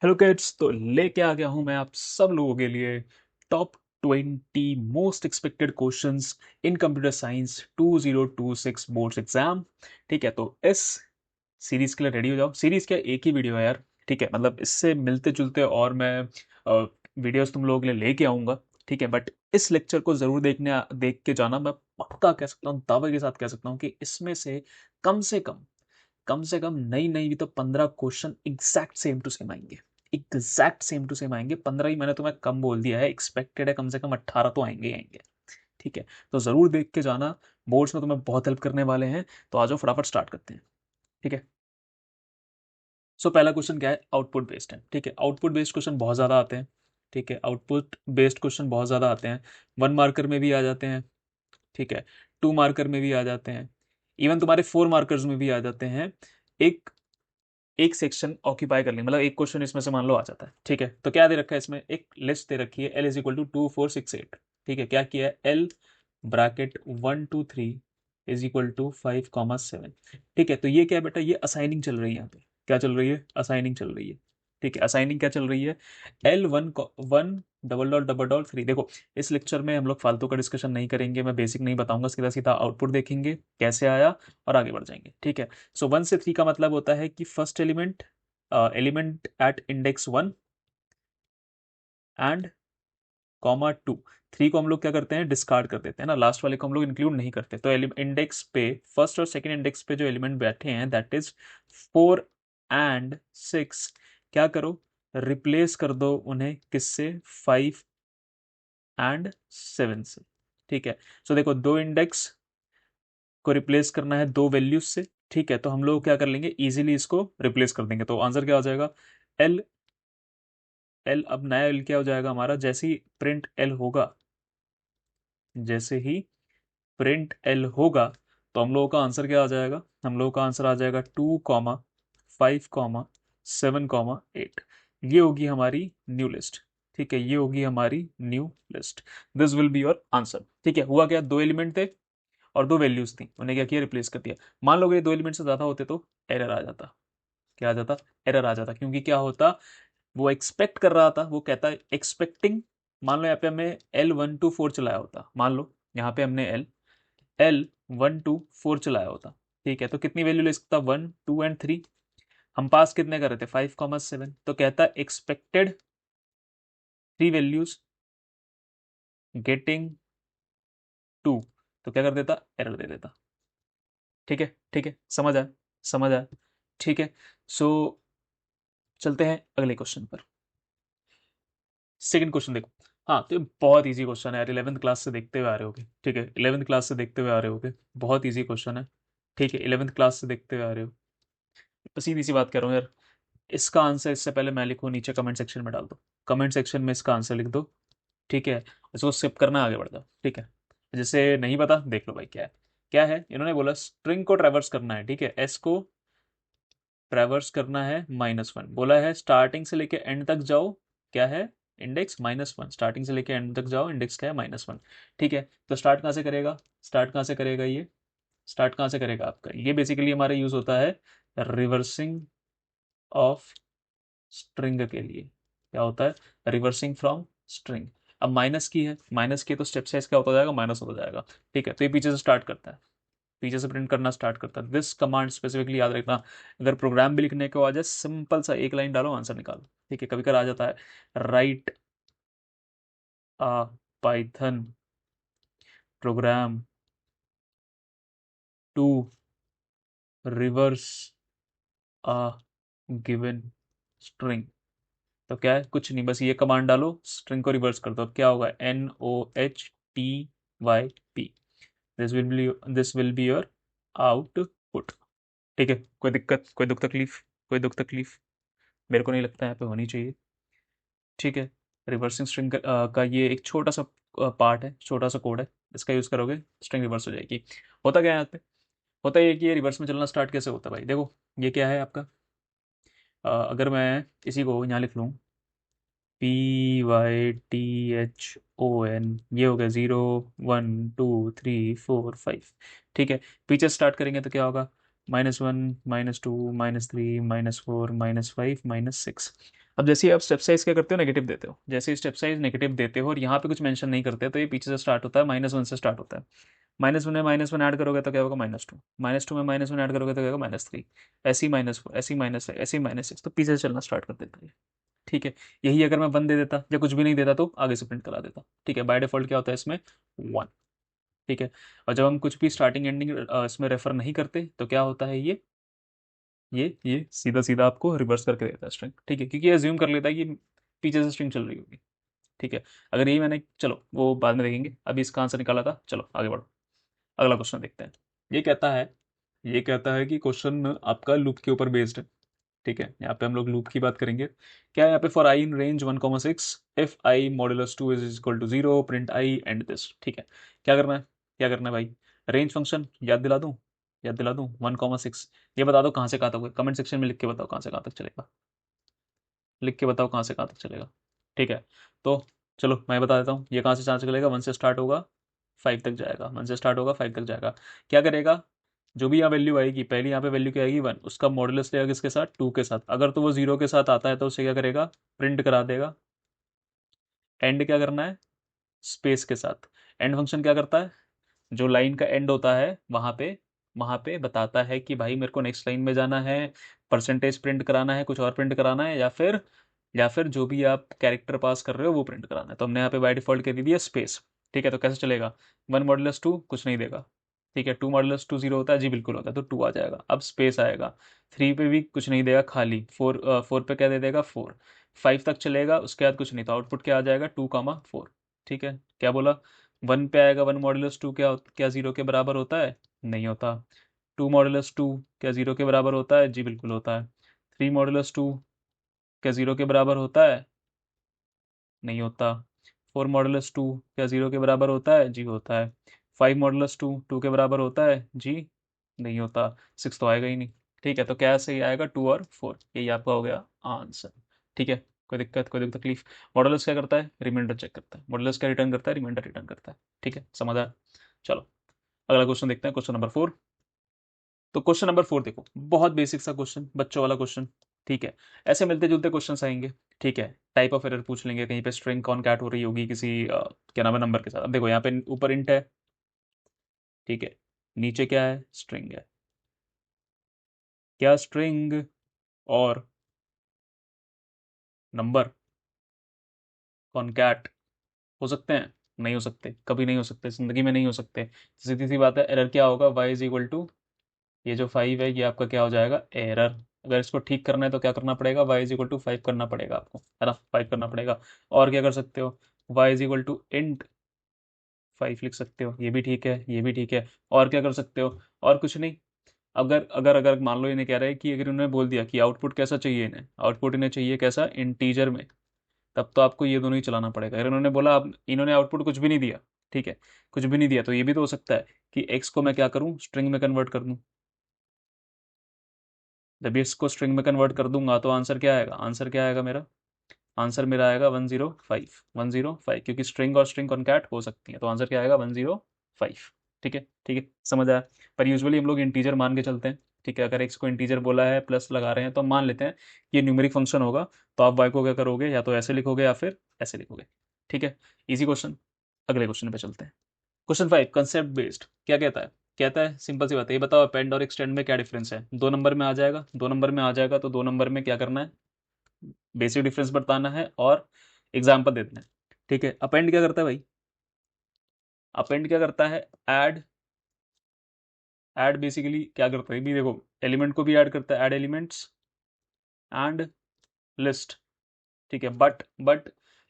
Hello kids, तो लेके आ गया हूं मैं आप सब लोगों के लिए top 20 most expected questions in computer science 2026 boards exam. ठीक है, तो इस सीरीज के लिए रेडी हो जाओ। सीरीज क्या, एक ही वीडियो है यार। ठीक है, मतलब इससे मिलते जुलते और मैं वीडियोस तुम लोगों के लिए लेके आऊंगा। ठीक है, बट इस लेक्चर को जरूर देख के जाना। मैं पक्का कह सकता हूँ, दावे के साथ कह सकता हूँ कि इसमें से कम से कम नई नई भी तो 15 question exact same to same आएंगे। एग्जैक्ट सेम टू सेम आएंगे। 15 ही मैंने तुम्हें कम बोल दिया है, एक्सपेक्टेड है कम से कम 18 तो आएंगे ही आएंगे। ठीक है, तो जरूर देख के जाना। बोर्ड्स में तुम्हें बहुत हेल्प करने वाले हैं। तो आ जाओ फटाफट स्टार्ट करते हैं। ठीक है, सो पहला क्वेश्चन क्या है, आउटपुट बेस्ड है। ठीक है, आउटपुट बेस्ड क्वेश्चन बहुत ज़्यादा आते हैं। ठीक है, आउटपुट बेस्ड क्वेश्चन बहुत ज़्यादा आते हैं। 1 मार्कर में भी आ जाते हैं। ठीक है, 2 मार्कर में भी आ जाते हैं। इवन तुम्हारे 4 मार्कर्स में भी आ जाते हैं। एक एक सेक्शन ऑक्यूपाई कर लेंगे, मतलब एक क्वेश्चन इसमें से मान लो आ जाता है। ठीक है, तो क्या दे रखा है इसमें, एक लिस्ट दे रखी है, एल इज इक्वल टू 2 4 6 8। ठीक है, क्या किया है, L bracket 1 2 3 is equal to 5 7। ठीक है, तो ये क्या है बेटा, ये असाइनिंग चल रही है यहाँ पे। क्या चल रही है, असाइनिंग चल रही है। ठीक है, असाइनिंग क्या चल रही है, L one one double dot 3। देखो, इस लेक्चर में हम लोग फालतू का डिस्कशन नहीं करेंगे, मैं बेसिक नहीं बताऊंगा, सीधा सीधा आउटपुट देखेंगे कैसे आया और आगे बढ़ जाएंगे। ठीक है, सो 1 से 3 का मतलब होता है कि first element, element at index 1 and comma 2। 3 को हम लोग क्या करते हैं, डिस्कार्ड कर देते हैं ना, लास्ट वाले को हम लोग इंक्लूड नहीं करते। तो इंडेक्स पे, फर्स्ट और सेकंड इंडेक्स पे जो एलिमेंट बैठे हैं, दैट इज 4 एंड 6, क्या करो, रिप्लेस कर दो उन्हें किससे, 5 एंड 7 से। ठीक है, सो देखो, दो इंडेक्स को रिप्लेस करना है दो वैल्यूज से। ठीक है, तो हम लोग क्या कर लेंगे, इजीली इसको रिप्लेस कर देंगे। तो आंसर क्या हो जाएगा, एल एल। अब नया एल क्या हो जाएगा हमारा, जैसे ही प्रिंट एल होगा, जैसे ही प्रिंट एल होगा, तो हम लोगों का आंसर क्या आ जाएगा, हम लोगों का आंसर आ जाएगा 2 5 7 8। ये होगी हमारी न्यू लिस्ट। ठीक है, ये होगी हमारी new list. This will be your answer. ठीक है, हुआ क्या, दो एलिमेंट थे और दो वैल्यूज थी, उन्हें क्या किया, रिप्लेस कर दिया। मान लो ये दो एलिमेंट से ज्यादा होते तो एरर आ जाता। क्या आ जाता, एरर आ जाता, क्योंकि क्या होता, वो एक्सपेक्ट कर रहा था, वो कहता है एक्सपेक्टिंग। मान लो यहाँ पे हमने L1 2 4 चलाया होता, मान लो यहाँ पे हमने L1 2 4 चलाया होता। ठीक है, तो कितनी वैल्यू ले सकता, 1 2 एंड 3। हम पास कितने कर रहे थे, 5 7। तो कहता है एक्सपेक्टेड 3 वैल्यूज गेटिंग 2। तो क्या कर देता, एरर दे देता। ठीक है, ठीक है, समझ आया, समझ आया। ठीक है, सो चलते हैं अगले क्वेश्चन पर। सेकंड क्वेश्चन देखो। हाँ, तो ये बहुत इजी क्वेश्चन है यार, 11th क्लास से देखते हुए आ रहे होगे। ठीक है, 11th क्लास से देखते हुए आ रहे होगे, बहुत इजी क्वेश्चन है। ठीक है, 11th क्लास से देखते हुए आ रहे हो, तो सीधी सी बात कर रहा हूँ यार। इसका आंसर इससे पहले मैं लिखूँ, नीचे कमेंट सेक्शन में डाल दो, कमेंट सेक्शन में इसका आंसर लिख दो। ठीक है, इसको स्किप करना, आगे बढ़ जाओ। ठीक है, जैसे नहीं पता देख लो भाई, क्या है, क्या है, इन्होंने बोला स्ट्रिंग को ट्रैवर्स करना है। ठीक है, एस को ट्रैवर्स करना है -1, बोला है स्टार्टिंग से लेके एंड तक जाओ। क्या है, इंडेक्स -1, स्टार्टिंग से लेके एंड तक जाओ, इंडेक्स क्या है, -1। ठीक है, तो स्टार्ट कहाँ से करेगा, स्टार्ट कहाँ से करेगा ये, स्टार्ट कहाँ से करेगा आपका, ये बेसिकली हमारा यूज होता है रिवर्सिंग ऑफ स्ट्रिंग के लिए। क्या होता है, रिवर्सिंग फ्रॉम स्ट्रिंग। अब माइनस की है, माइनस की है, तो स्टेप साइज क्या होता जाएगा, माइनस होता जाएगा। ठीक है, तो ये पीछे से स्टार्ट करता है, पीछे से प्रिंट करना स्टार्ट करता है। दिस कमांड स्पेसिफिकली याद रखना, अगर प्रोग्राम भी लिखने को आ जाए, सिंपल सा एक लाइन डालो, आंसर निकालो। ठीक है, कभी कभी आ जाता है, write a Python program to reverse a given string. तो क्या है, कुछ नहीं, बस ये कमांड डालो, स्ट्रिंग को रिवर्स कर दो। अब क्या होगा, NOHTYP। This will be your output. ठीक है, कोई दिक्कत, कोई दुख तकलीफ, कोई दुख तकलीफ, मेरे को नहीं लगता यहाँ पे होनी चाहिए। ठीक है, रिवर्सिंग स्ट्रिंग का ये एक छोटा सा पार्ट है, छोटा सा कोड है, इसका यूज़ करोगे स्ट्रिंग रिवर्स हो जाएगी। होता क्या है यहाँ पे, होता ये कि ये रिवर्स में चलना स्टार्ट कैसे होता है भाई, देखो ये क्या है आपका, अगर मैं इसी को यहाँ लिख लूँ, PYTHON, ये हो गया 0 1 2 3 4 5। ठीक है, पीछे स्टार्ट करेंगे तो क्या होगा, -1 -2 -3 -4 -5 -6। अब जैसे ही आप स्टेप साइज क्या करते हो, नेगेटिव देते हो, जैसे ही स्टेप साइज नेगेटिव देते हो और यहाँ पे कुछ मेंशन नहीं करते तो ये पीछे से स्टार्ट होता है, -1 से स्टार्ट होता है। -1 में -1 ऐड करोगे तो क्या होगा, -2, -2 में -1 ऐड करोगे तो क्या होगा, -3, ऐसे ही -4, ऐसे ही -5, ऐसे ही -6, तो पीछे से चलना स्टार्ट कर देता है। ठीक है, यही अगर मैं 1 दे देता या कुछ भी नहीं देता तो आगे से प्रिंट करा देता। ठीक है, बाय डिफॉल्ट क्या होता है इसमें, 1। ठीक है, और जब हम कुछ भी स्टार्टिंग एंडिंग इसमें रेफर नहीं करते तो क्या होता है, ये सीधा सीधा आपको रिवर्स करके देता है स्ट्रिंग। ठीक है, क्योंकि एज्यूम कर लेता है कि पीछे से स्ट्रिंग चल रही होगी। ठीक है, अगर यही मैंने, चलो वो बाद में देखेंगे, अभी इसका आंसर निकाला था, चलो आगे बढ़ो, अगला क्वेश्चन देखते हैं। ये कहता है ये कहता है कि क्वेश्चन आपका लूप के ऊपर बेस्ड है। ठीक है, यहाँ पे हम लोग लूप की बात करेंगे। क्या है यहाँ पे, for i in range 1,6 if i modulus 2 is equal to 0 print i and this. ठीक है, क्या करना है, क्या करना है भाई, रेंज फंक्शन याद दिला दूं 1,6, ये बता दो कहाँ से कहाँ तक, कमेंट सेक्शन में लिख के बताओ कहाँ से कहाँ तक चलेगा, लिख के बताओ कहाँ से कहाँ तक चलेगा। ठीक है, तो चलो मैं बता देता हूँ, ये कहाँ से कहाँ तक चलेगा, 1 से स्टार्ट होगा 5 तक जाएगा, 1 से स्टार्ट होगा 5 तक जाएगा। क्या करेगा, जो भी यहाँ वैल्यू आएगी, पहली यहाँ पे वैल्यू क्या आएगी 1, उसका मॉडुलस लेगा किसके साथ, 2 के साथ। अगर तो वो 0 के साथ आता है तो उसे क्या करेगा, प्रिंट करा देगा। एंड क्या करना है, स्पेस के साथ। एंड फंक्शन क्या करता है, जो लाइन का एंड होता है वहां पे बताता है कि भाई मेरे को नेक्स्ट लाइन में जाना है, परसेंटेज प्रिंट कराना है, कुछ और प्रिंट कराना है, या फिर जो भी आप कैरेक्टर पास कर रहे हो वो प्रिंट कराना है। तो हमने यहाँ पे बाय डिफॉल्ट कह दी दिया स्पेस। ठीक है, तो कैसे चलेगा, 1 मॉडुलस 2 कुछ नहीं देगा। ठीक है, 2 मॉडुलस 2 0 होता है, जी बिल्कुल होता है, तो 2 आ जाएगा। अब स्पेस आएगा, 3 पे भी कुछ नहीं देगा, खाली 4 पे क्या दे देगा, 4। 5 तक चलेगा, उसके बाद कुछ नहीं, तो आउटपुट क्या आ जाएगा, 2,4। ठीक है, क्या बोला, 1 पे आएगा, 1 मॉडुलस 2 क्या क्या 0 के बराबर होता है, नहीं होता। 2 मॉडुलस 2 क्या 0 के बराबर होता है, जी बिल्कुल होता है। 3 मॉडुलस 2 क्या 0 के बराबर होता है, नहीं होता। 4 मॉडुलस 2 क्या 0 के बराबर होता है, जी होता है। 5 मॉडुलस 2 2 के बराबर होता है, जी नहीं होता। 6 तो आएगा ही नहीं। ठीक है, तो क्या सही आएगा, 2 और 4, यही आपका हो गया आंसर। ठीक है, कोई दिक्कत, कोई तकलीफ। मॉडुलस क्या करता है, रिमाइंडर चेक करता है, मॉडुलस क्या रिटर्न करता है, रिमाइंडर रिटर्न करता है। ठीक है, समझ आया। चलो अगला क्वेश्चन देखते हैं, क्वेश्चन नंबर 4। तो क्वेश्चन नंबर 4 देखो, बहुत बेसिक सा क्वेश्चन, बच्चों वाला क्वेश्चन। ठीक है, ऐसे मिलते जुलते क्वेश्चंस आएंगे। ठीक है, टाइप ऑफ एरर पूछ लेंगे, कहीं पे स्ट्रिंग कॉनकैट हो रही होगी किसी क्या नाम है नंबर के साथ। अब देखो यहाँ पे ऊपर इंट है, ठीक है, नीचे क्या है, स्ट्रिंग है। क्या स्ट्रिंग और नंबर कॉनकैट हो सकते हैं, नहीं हो सकते, कभी नहीं हो सकते, जिंदगी में नहीं हो सकते। सीधी सी बात है, एरर क्या होगा, y इज इक्वल टू, ये जो 5 है ये आपका क्या हो जाएगा, एरर। अगर इसको ठीक करना है तो क्या करना पड़ेगा, y इज इक्वल टू 5 करना पड़ेगा आपको, है ना, 5 करना पड़ेगा। और क्या कर सकते हो, y is equal to int 5 लिख सकते हो, ये भी ठीक है, ये भी ठीक है। और क्या कर सकते हो, और कुछ नहीं। अगर अगर अगर मान लो इन्हें कह रहा है कि अगर उन्होंने बोल दिया कि आउटपुट कैसा चाहिए, इन्हें आउटपुट इन्हें चाहिए कैसा, इंटीजर में, तब तो आपको ये दोनों ही चलाना पड़ेगा। अगर उन्होंने बोला, अब इन्होंने आउटपुट कुछ भी नहीं दिया, ठीक है, कुछ भी नहीं दिया, तो ये भी तो हो सकता है कि एक्स को मैं क्या करूं, स्ट्रिंग में कन्वर्ट कर दूं। जब इसको स्ट्रिंग में कन्वर्ट कर दूंगा तो आंसर क्या आएगा, आंसर क्या आएगा मेरा, आंसर मेरा आएगा 105, 105, क्योंकि स्ट्रिंग और स्ट्रिंग कॉन्कैट हो सकती है, तो आंसर क्या आएगा, 105। ठीक है, ठीक है, समझ आया। पर यूजुअली हम लोग इंटीजर मान के चलते हैं। ठीक है, अगर एक्स को इंटीजर बोला है, प्लस लगा रहे हैं, तो हम मान लेते हैं कि ये न्यूमेरिक फंक्शन होगा। तो आप वाई को क्या करोगे, या तो ऐसे लिखोगे या फिर ऐसे लिखोगे। ठीक है, इजी क्वेश्चन। अगले क्वेश्चन पे चलते हैं। क्वेश्चन 5 कंसेप्ट बेस्ड क्या कहता है, कहता है सिंपल सी बात है, ये बताओ अपेंड और एक्सटेंड में क्या डिफरेंस है। 2 नंबर में आ जाएगा, 2 नंबर में आ जाएगा, तो 2 नंबर में क्या करना है, बेसिक डिफरेंस बताना है और एग्जाम्पल देते हैं। ठीक है, अपेंड क्या करता है भाई, अपेंड क्या करता है, ऐड। ऐड बेसिकली क्या करता है भी, देखो एलिमेंट को भी ऐड करता है, ऐड एलिमेंट्स एंड लिस्ट। ठीक है, but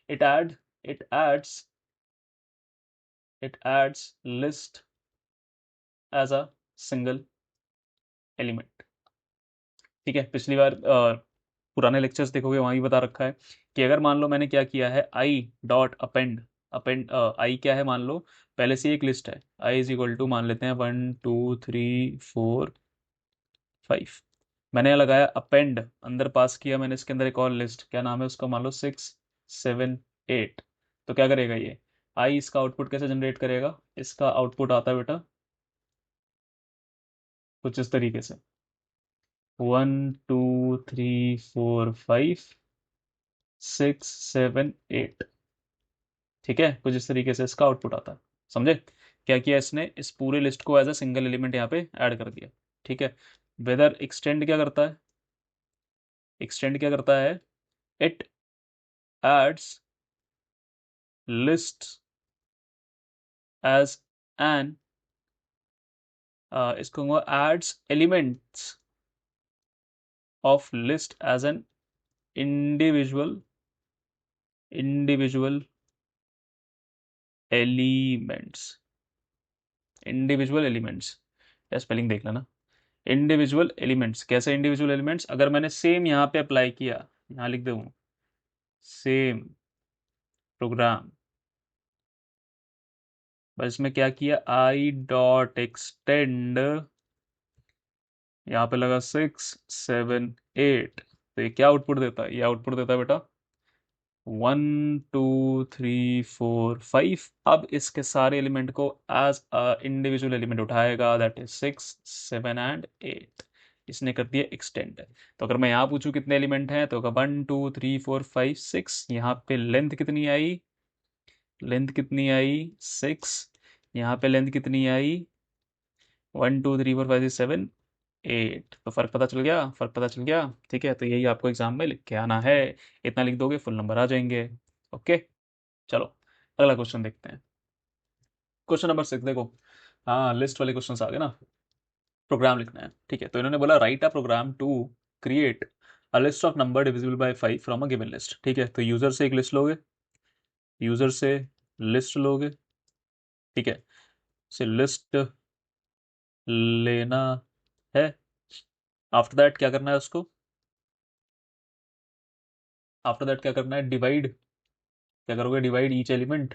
it add it adds it adds list as a single element. ठीक है, पिछली बार पुराने लेक्चर्स देखोगे वहाँ भी बता रखा है कि अगर मान लो मैंने क्या किया है, आई डॉट अपेंड, अपेंड आई क्या है, मान लो पहले से एक लिस्ट है, आई इज इक्वल टू मान लेते हैं 1 2 3 4 5। मैंने लगाया अपेंड, अंदर पास किया मैंने इसके अंदर एक और लिस्ट, क्या नाम है उसका, मान लो 6 7 8। तो क्या करेगा ये, आई इसका आउटपुट कैसे जनरेट करेगा, इसका आउटपुट आता है बेटा कुछ इस तरीके से, 1 2 3 4 5, 6 7 8। ठीक है, कुछ इस तरीके से इसका आउटपुट आता है। समझे? क्या किया इसने, इस पूरे लिस्ट को एज अ सिंगल एलिमेंट यहाँ पे ऐड कर दिया। ठीक है। वेदर एक्सटेंड क्या करता है, एक्सटेंड क्या करता है, it adds list as N, इसको adds elements of list as N individual individual elements, individual elements, या स्पेलिंग देख लेना। इंडिविजुअल एलिमेंट्स, कैसे इंडिविजुअल एलिमेंट्स, अगर मैंने सेम यहाँ पे अप्लाई किया, यहाँ लिख दूँ सेम प्रोग्राम, बस इसमें क्या किया, आई डॉट एक्सटेंड, यहाँ पे लगा 6 7 8, तो ये क्या आउटपुट देता है, ये आउटपुट देता है बेटा 1 2 3 4 5। अब इसके सारे एलिमेंट को एज अ इंडिविजुअल एलिमेंट उठाएगा, दैट इज 6 7 एंड 8। इसने कर दिया एक्सटेंड। तो अगर मैं यहाँ पूछूं कितने एलिमेंट हैं, तो 1 2 3 4 5 6, यहाँ पे लेंथ कितनी आई, लेंथ कितनी आई 6, यहाँ पे लेंथ कितनी आई 1 2 3 4 5 6 7 8। तो फर्क पता चल गया, फर्क पता चल गया। ठीक है, तो यही आपको एग्जाम में लिख के आना है, इतना लिख दोगे फुल नंबर आ जाएंगे। ओके, चलो अगला क्वेश्चन देखते हैं। क्वेश्चन नंबर 6 देखो, हाँ लिस्ट वाले क्वेश्चन आ गए ना, प्रोग्राम लिखना है। ठीक है, तो इन्होंने बोला write a program to create a list of number divisible by 5 from a given list. ठीक है, तो यूजर से एक लिस्ट लोगे, यूजर से लिस्ट लोगे। ठीक है, से लिस्ट लेना है। आफ्टर दैट क्या करना है उसको, आफ्टर दैट क्या करना है, डिवाइड, क्या करोगे, डिवाइड ईच एलिमेंट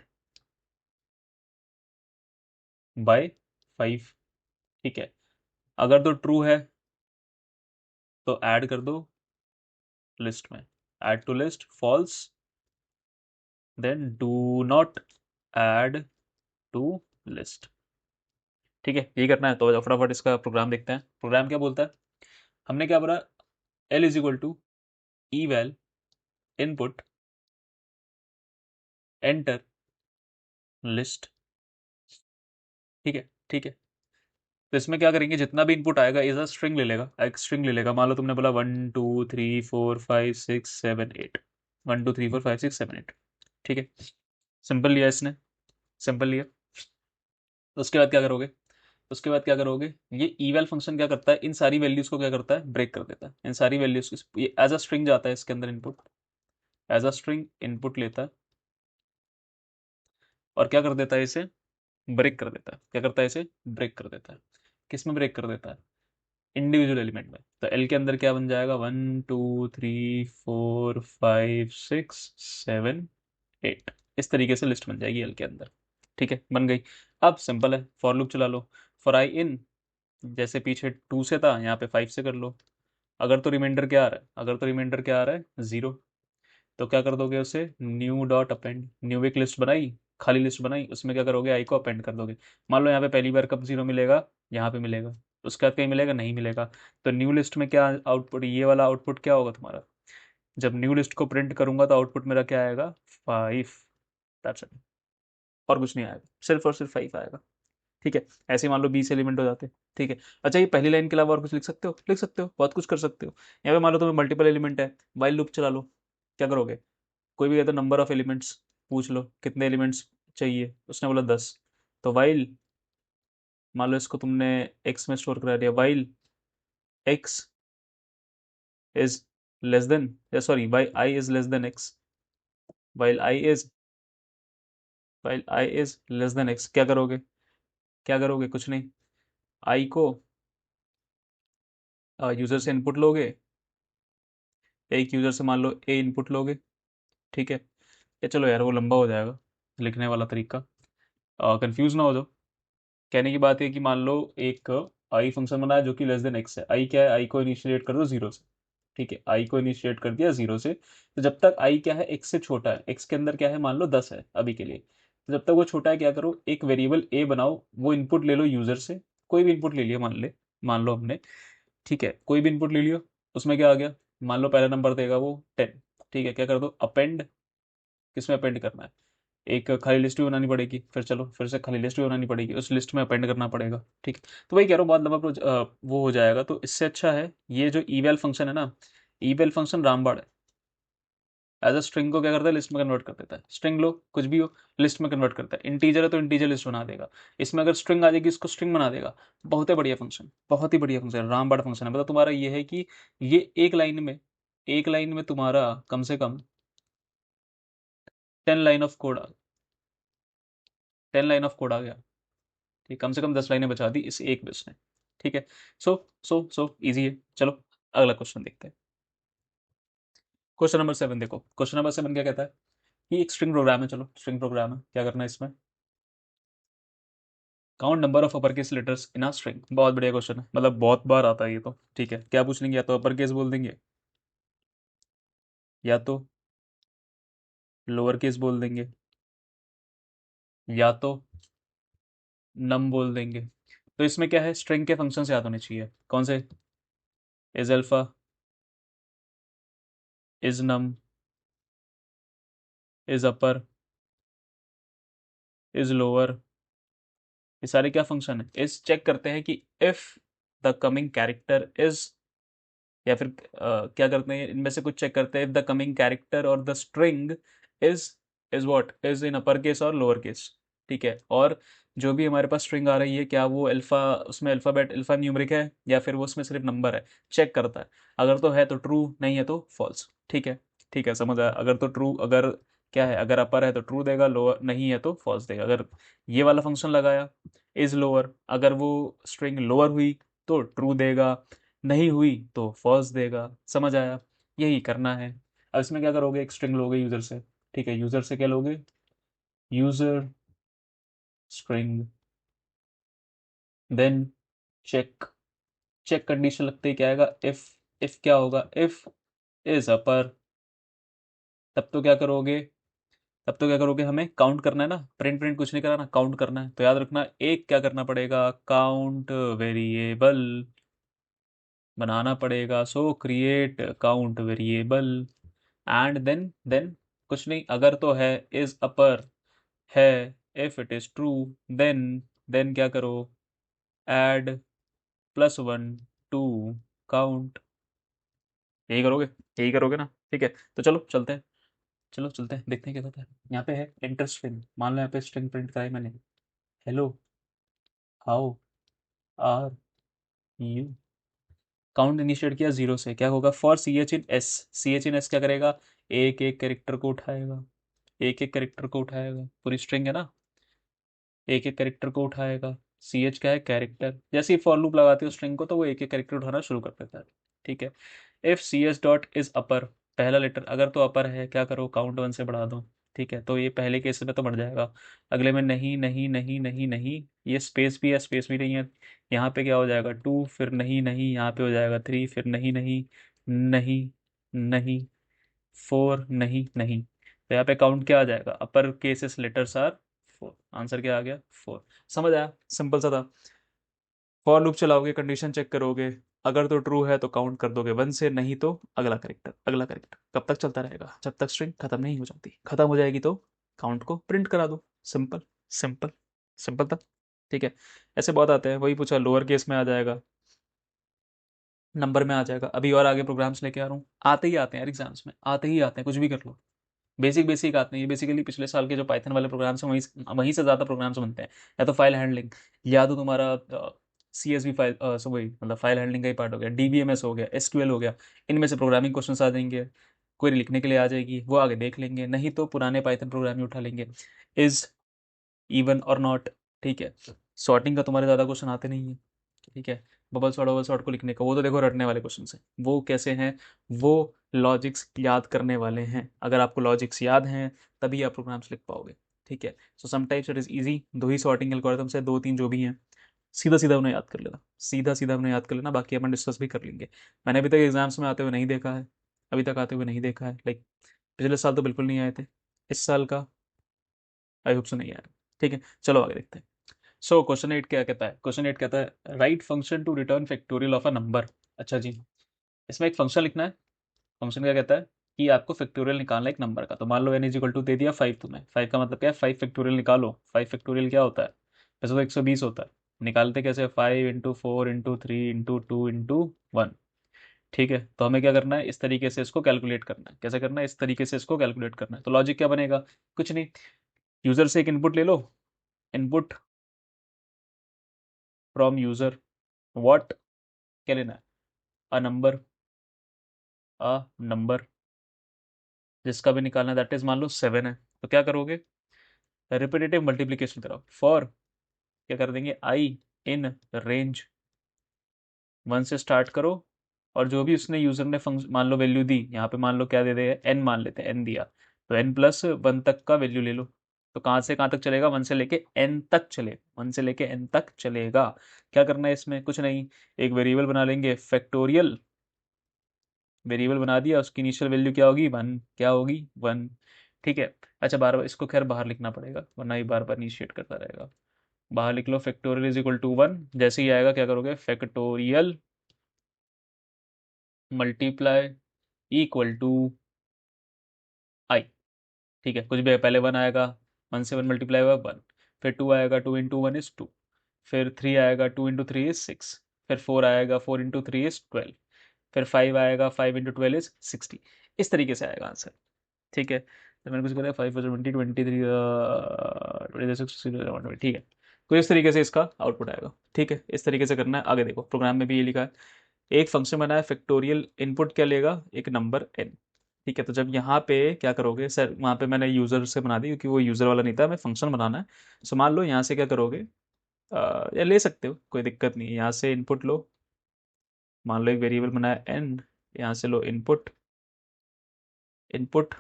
बाय 5। ठीक है, अगर तो ट्रू है तो ऐड कर दो लिस्ट में, add to list, false then do not add to list. ठीक है, ये करना है। तो फटाफट इसका प्रोग्राम देखते हैं। प्रोग्राम क्या बोलता है, हमने क्या बोला, l is equal to eval input enter list. ठीक है, ठीक है, तो इसमें क्या करेंगे, जितना भी इनपुट आएगा इज अ स्ट्रिंग ले लेगा, एक स्ट्रिंग ले लेगा। मान लो तुमने बोला 1 2 3 4 5 6 7 8, 1 2 3 4 5 6 7 8। ठीक है, सिंपल लिया इसने, सिंपल लिया। तो उसके बाद क्या करोगे, उसके बाद क्या करोगे, ये eval फंक्शन क्या करता है, इन सारी वैल्यूज को क्या करता है, ब्रेक कर देता है। इन सारी वैल्यूज, ये एज अ स्ट्रिंग जाता है इसके अंदर input, as a string input लेता है और क्या कर देता है, इसे ब्रेक कर देता है। क्या करता है, इसे ब्रेक कर देता है। किस में ब्रेक कर देता है, इंडिविजुअल एलिमेंट में। तो एल के अंदर क्या बन जाएगा, 1 2 3 4 5 6 7 8, इस तरीके से लिस्ट बन जाएगी एल के अंदर। ठीक है, बन गई। अब सिंपल है, फॉर लूप चला लो। फॉर आई इन, जैसे पीछे 2 से था यहाँ पे 5 से कर लो। अगर तो रिमाइंडर क्या आ रहा है, अगर तो रिमाइंडर क्या आ रहा है 0, तो क्या कर दोगे उसे, न्यू डॉट अपेंड, न्यू एक लिस्ट बनाई, खाली लिस्ट बनाई, उसमें क्या करोगे, आई को अपेंड कर दोगे। मान लो यहाँ पे पहली बार कब 0 मिलेगा, यहाँ पे मिलेगा, उसके बाद कहीं मिलेगा, नहीं मिलेगा। तो न्यू लिस्ट में क्या आउटपुट, ये वाला आउटपुट क्या होगा तुम्हारा, जब न्यू लिस्ट को प्रिंट करूंगा तो आउटपुट मेरा क्या आएगा, 5। दैट्स इट, और कुछ नहीं आएगा, सिर्फ और सिर्फ 5 आएगा। ठीक है, ऐसे मान लो 20 एलिमेंट हो जाते हैं। ठीक है, अच्छा ये पहली लाइन के अलावा और कुछ लिख सकते हो, लिख सकते हो, बहुत कुछ कर सकते हो। यहाँ पे मान लो तुम्हें मल्टीपल एलिमेंट है, वाइल लूप चला लो। क्या करोगे, कोई भी कहता नंबर ऑफ एलिमेंट्स, पूछ लो कितने एलिमेंट्स चाहिए, उसने बोला 10, तो वाइल, मान लो इसको तुमने एक्स में स्टोर करा दिया, while X is less than, या sorry while I is less than X, while I is, while I is less than X, क्या करोगे, क्या करोगे, कुछ नहीं, आई को यूजर से इनपुट लोगे, एक यूजर से मान लो ए इनपुट लोगे। ठीक है, या चलो यार वो लंबा हो जाएगा लिखने वाला तरीका, कंफ्यूज ना हो जाओ। कहने की बात है कि मान लो एक आई फंक्शन बना है जो कि लेस देन एक्स है, आई क्या है, आई को इनिशिएट कर दो 0 से। ठीक है, आई को इनिशिएट कर दिया 0 से, तो जब तक आई क्या है, एक्स से छोटा है, एक्स के अंदर क्या है, मान लो 10 है अभी के लिए, तो जब तक वो छोटा है क्या करो, एक वेरिएबल ए बनाओ, वो इनपुट ले लो यूजर से, कोई भी इनपुट ले लिया, मान लो हमने, ठीक है, कोई भी इनपुट ले लियो, उसमें क्या आ गया, मान लो पहला नंबर देगा वो 10, ठीक है, क्या कर दो, अपेंड, किसमें अपेंड करना है, एक खाली लिस्ट भी बनानी पड़ेगी, फिर चलो फिर से खाली लिस्ट भी बनानी पड़ेगी, उस लिस्ट में अपेंड करना पड़ेगा। ठीक है, तो वही कह रहा हूँ, बहुत लंबा वो हो जाएगा, तो इससे अच्छा है ये जो ईवेल फंक्शन है ना, ईवेल फंक्शन रामबाड़ है। एज अ स्ट्रिंग को क्या करता है, लिस्ट में कन्वर्ट कर देता है, स्ट्रिंग लो कुछ भी हो, लिस्ट में कन्वर्ट करता है, इंटीजर है तो इंटीजर लिस्ट बना देगा, इसमें अगर स्ट्रिंग आ जाएगी इसको स्ट्रिंग बना देगा। बहुत ही बढ़िया फंक्शन, बहुत ही बढ़िया फंक्शन, रामबाड़ फंक्शन है। मतलब तुम्हारा ये है कि ये एक लाइन में तुम्हारा कम से कम 10 line of code 10 line of code आ गया। ठीक, कम से कम 10 लाइनें बचा दी इस एक बेस ने। ठीक है, सो इजी है। चलो अगला क्वेश्चन देखते हैं। क्वेश्चन नंबर 7 देखो, क्वेश्चन नंबर 7 क्या कहता है कि एक स्ट्रिंग प्रोग्राम है, चलो स्ट्रिंग प्रोग्राम है, क्या करना है इसमें, count number of upper case letters in a string. बहुत बढ़िया क्वेश्चन है, मतलब बहुत बार आता है ये तो। ठीक है, क्या पूछ लेंगे, या तो अपर केस बोल देंगे, या तो लोअर केस बोल देंगे, या तो नम बोल देंगे। तो इसमें क्या है, स्ट्रिंग के फंक्शन याद होने चाहिए, कौन से, is alpha, is num, is upper, is lower. ये सारे क्या फंक्शन है, इस चेक करते हैं कि if the coming character is, या फिर क्या करते हैं, इनमें से कुछ चेक करते हैं, इफ द कमिंग कैरेक्टर और the string is is what, is in upper case और लोअर केस। ठीक है, और जो भी हमारे पास स्ट्रिंग आ रही है, क्या वो अल्फा, उसमें अल्फाबेट अल्फा न्यूमरिक है, या फिर वो उसमें सिर्फ नंबर है, चेक करता है। अगर तो है तो ट्रू, नहीं है तो फॉल्स। ठीक है, ठीक है, समझ आया। अगर तो ट्रू, अगर क्या है, अगर अपर है तो ट्रू देगा, लोअर नहीं है तो फॉल्स देगा। अगर ये वाला फंक्शन लगाया, इज लोअर, अगर वो स्ट्रिंग लोअर हुई तो ट्रू देगा, नहीं हुई तो फॉल्स देगा। समझ आया, यही करना है। अब इसमें क्या करोगे, एक स्ट्रिंग लोगे यूजर से। ठीक है, यूजर से क्या लोगे, user string, then check, check condition लगते ही क्या आएगा, इफ क्या होगा, इफ इज अपर, तब तो क्या करोगे, तब तो क्या करोगे, हमें काउंट करना है ना, प्रिंट प्रिंट कुछ नहीं कराना, काउंट करना है। तो याद रखना, एक क्या करना पड़ेगा, काउंट वेरिएबल बनाना पड़ेगा। So create count variable, and then कुछ नहीं, अगर तो है इज अपर है, if it is true, then क्या करो, ऐड +1 टू काउंट। यही करोगे, यही करोगे ना। ठीक है, तो चलो चलते हैं, चलो चलते हैं, देखते हैं क्या होता है। यहाँ पे है इंटर स्ट्रिंग, मान लो यहाँ पे स्ट्रिंग प्रिंट कराई मैंने, hello how are you, count initiate किया 0 से, क्या होगा, for CH in S, CH in S क्या करेगा, एक एक कैरेक्टर को उठाएगा, एक एक कैरेक्टर को उठाएगा, पूरी स्ट्रिंग है ना, एक एक कैरेक्टर को उठाएगा। CH क्या है, कैरेक्टर, जैसे ही फॉर लूप लगाते हो स्ट्रिंग को तो वो एक एक कैरेक्टर उठाना शुरू कर देता है। ठीक है, if CS dot is upper, पहला लेटर अगर तो अपर है, क्या करो, काउंट 1 से बढ़ा दो। ठीक है, तो ये पहले केस में तो बढ़ जाएगा, अगले में नहीं नहीं नहीं नहीं नहीं, ये स्पेस भी है, स्पेस भी नहीं है, यहाँ पे क्या हो जाएगा 2, फिर नहीं नहीं, यहाँ पे हो जाएगा 3, फिर नहीं नहीं नहीं नहीं, 4 नहीं नहीं। तो यहाँ पे काउंट क्या आ जाएगा, अपर केसेस लेटर्स आर 4, आंसर क्या आ गया, 4। समझ आया, सिंपल सा था। फॉर लूप चलाओगे, कंडीशन चेक करोगे, अगर तो ट्रू है तो काउंट कर दोगे 1 से, नहीं तो अगला करेक्टर, अगला करेक्टर। कब तक चलता रहेगा, जब तक स्ट्रिंग खत्म नहीं हो जाती, खत्म हो जाएगी तो काउंट को प्रिंट करा दो। सिंपल, सिंपल, सिंपल था। ठीक है, ऐसे बहुत आते हैं, वही पूछा, लोअर केस में आ जाएगा, नंबर में आ जाएगा। अभी और आगे प्रोग्राम्स लेके आ रहा हूँ, आते ही आते हैं यार, एग्जाम्स में आते ही आते हैं, कुछ भी कर लो। बेसिक बेसिक आते हैं ये, बेसिकली पिछले साल के जो पाइथन वाले प्रोग्राम्स हैं वहीं वहीं से ज़्यादा प्रोग्राम्स बनते हैं। या तो फाइल हैंडलिंग, या तो तुम्हारा CSV फाइल, सो वही मतलब फाइल हैंडलिंग का ही पार्ट हो गया, DBMS हो गया, SQL हो गया, इनमें से प्रोग्रामिंग क्वेश्चन आ जाएंगे। कोई लिखने के लिए आ जाएगी, वो आगे देख लेंगे, नहीं तो पुराने पाइथन प्रोग्राम ही उठा लेंगे, इज, इवन और नॉट। ठीक है, सॉर्टिंग का तुम्हारे ज़्यादा क्वेश्चन आते नहीं है। ठीक है, बबल सॉर्ट को लिखने का, वो तो देखो रटने वाले क्वेश्चन हैं। वो कैसे हैं, वो लॉजिक्स याद करने वाले हैं, अगर आपको लॉजिक्स याद हैं तभी आप प्रोग्राम्स लिख पाओगे। ठीक है, so sometimes it is easy, दो ही सॉर्टिंग एल्गोरिथम्स है, दो तीन जो भी हैं, सीधा सीधा उन्हें याद कर लेना, सीधा सीधा उन्हें याद कर लेना, बाकी अपन डिस्कस भी कर लेंगे। मैंने अभी तक एग्जाम्स में आते हुए नहीं देखा है, अभी तक आते हुए नहीं देखा है, लाइक पिछले साल तो बिल्कुल नहीं आए थे, इस साल का आई होप सो नहीं आया। ठीक है, चलो आगे देखते हैं। सो क्वेश्चन 8 क्या कहता है, क्वेश्चन 8 कहता है write function to return factorial of a number. अच्छा जी, इसमें एक फंक्शन लिखना है। फंक्शन क्या कहता है, कि आपको फैक्टोरियल निकालना है एक नंबर का। तो मान लो n इज इक्वल टू दे दिया 5 तुम्हें, 5 का मतलब क्या है, 5 फैक्टोरियल निकालो। 5 फैक्टोरियल क्या होता है, वैसे तो 120 होता है, निकालते कैसे, 5 इंटू 4 इंटू 3 इंटू 2 इंटू 1। ठीक है, तो हमें क्या करना है, इस तरीके से इसको कैलकुलेट करना है। कैसे करना है, इस तरीके से इसको कैलकुलेट करना है। तो लॉजिक क्या बनेगा, कुछ नहीं, यूजर से एक इनपुट ले लो, इनपुट फ्रॉम यूजर, व्हाट, क्या लेना है, अ नंबर, अ नंबर जिसका भी निकालना है, दैट इज मान लो 7 है। तो क्या करोगे, रिपीटेटिव मल्टीप्लीकेशन कराओ, फॉर क्या कर देंगे, आई इन रेंज 1 से स्टार्ट करो, और जो भी उसने यूजर ने फंक्शन मान लो वैल्यू दी, यहाँ पे मान लो क्या दे दे, एन मान लेते हैं, एन दिया, तो n+1 तक का वैल्यू ले लो। तो कहाँ से कहाँ तक चलेगा, 1 से लेके n तक चलेगा, 1 से लेके n तक चलेगा। क्या करना है इसमें, कुछ नहीं, एक वेरिएबल बना लेंगे फैक्टोरियल, वेरिएबल बना दिया, उसकी इनिशियल वैल्यू क्या होगी, 1, क्या होगी, 1। ठीक है, अच्छा बार बार इसको खैर बाहर लिखना पड़ेगा, वरना ये बार बार इनिशिएट करता रहेगा। बाहर लिख लो, फैक्टोरियल इज इक्वल टू 1, जैसे ही आएगा क्या करोगे, फैक्टोरियल मल्टीप्लाई इक्वल टू आई। ठीक है, कुछ भी है, पहले 1 आएगा, 1 से 1 मल्टीप्लाई हुआ 1, फिर 2 आएगा, 2 इंटू 1 इज 2, फिर 3 आएगा, 2 इंटू 3 इज 6, फिर 4 आएगा, 4 इंटू 3 इज 12, फिर 5 आएगा, 5 इंटू 12 इज 60। इस तरीके से आएगा आंसर। ठीक है, तो मैंने कुछ बताया, 5 20 23 ठीक है, तो इस तरीके से इसका आउटपुट आएगा। ठीक है, इस तरीके से करना है। आगे देखो, प्रोग्राम में भी ये लिखा है, एक फंक्शन बना है फैक्टोरियल, इनपुट क्या लेगा, एक नंबर n। ठीक है, तो जब यहाँ पे क्या करोगे, सर वहाँ पे मैंने यूज़र से बना दी क्योंकि वो यूज़र वाला नहीं था, हमें फंक्शन बनाना है। सो मान लो यहाँ से क्या करोगे, या ले सकते हो, कोई दिक्कत नहीं है, यहाँ से इनपुट लो, मान लो एक वेरिएबल बनाया n, यहाँ से लो इनपुट, इनपुट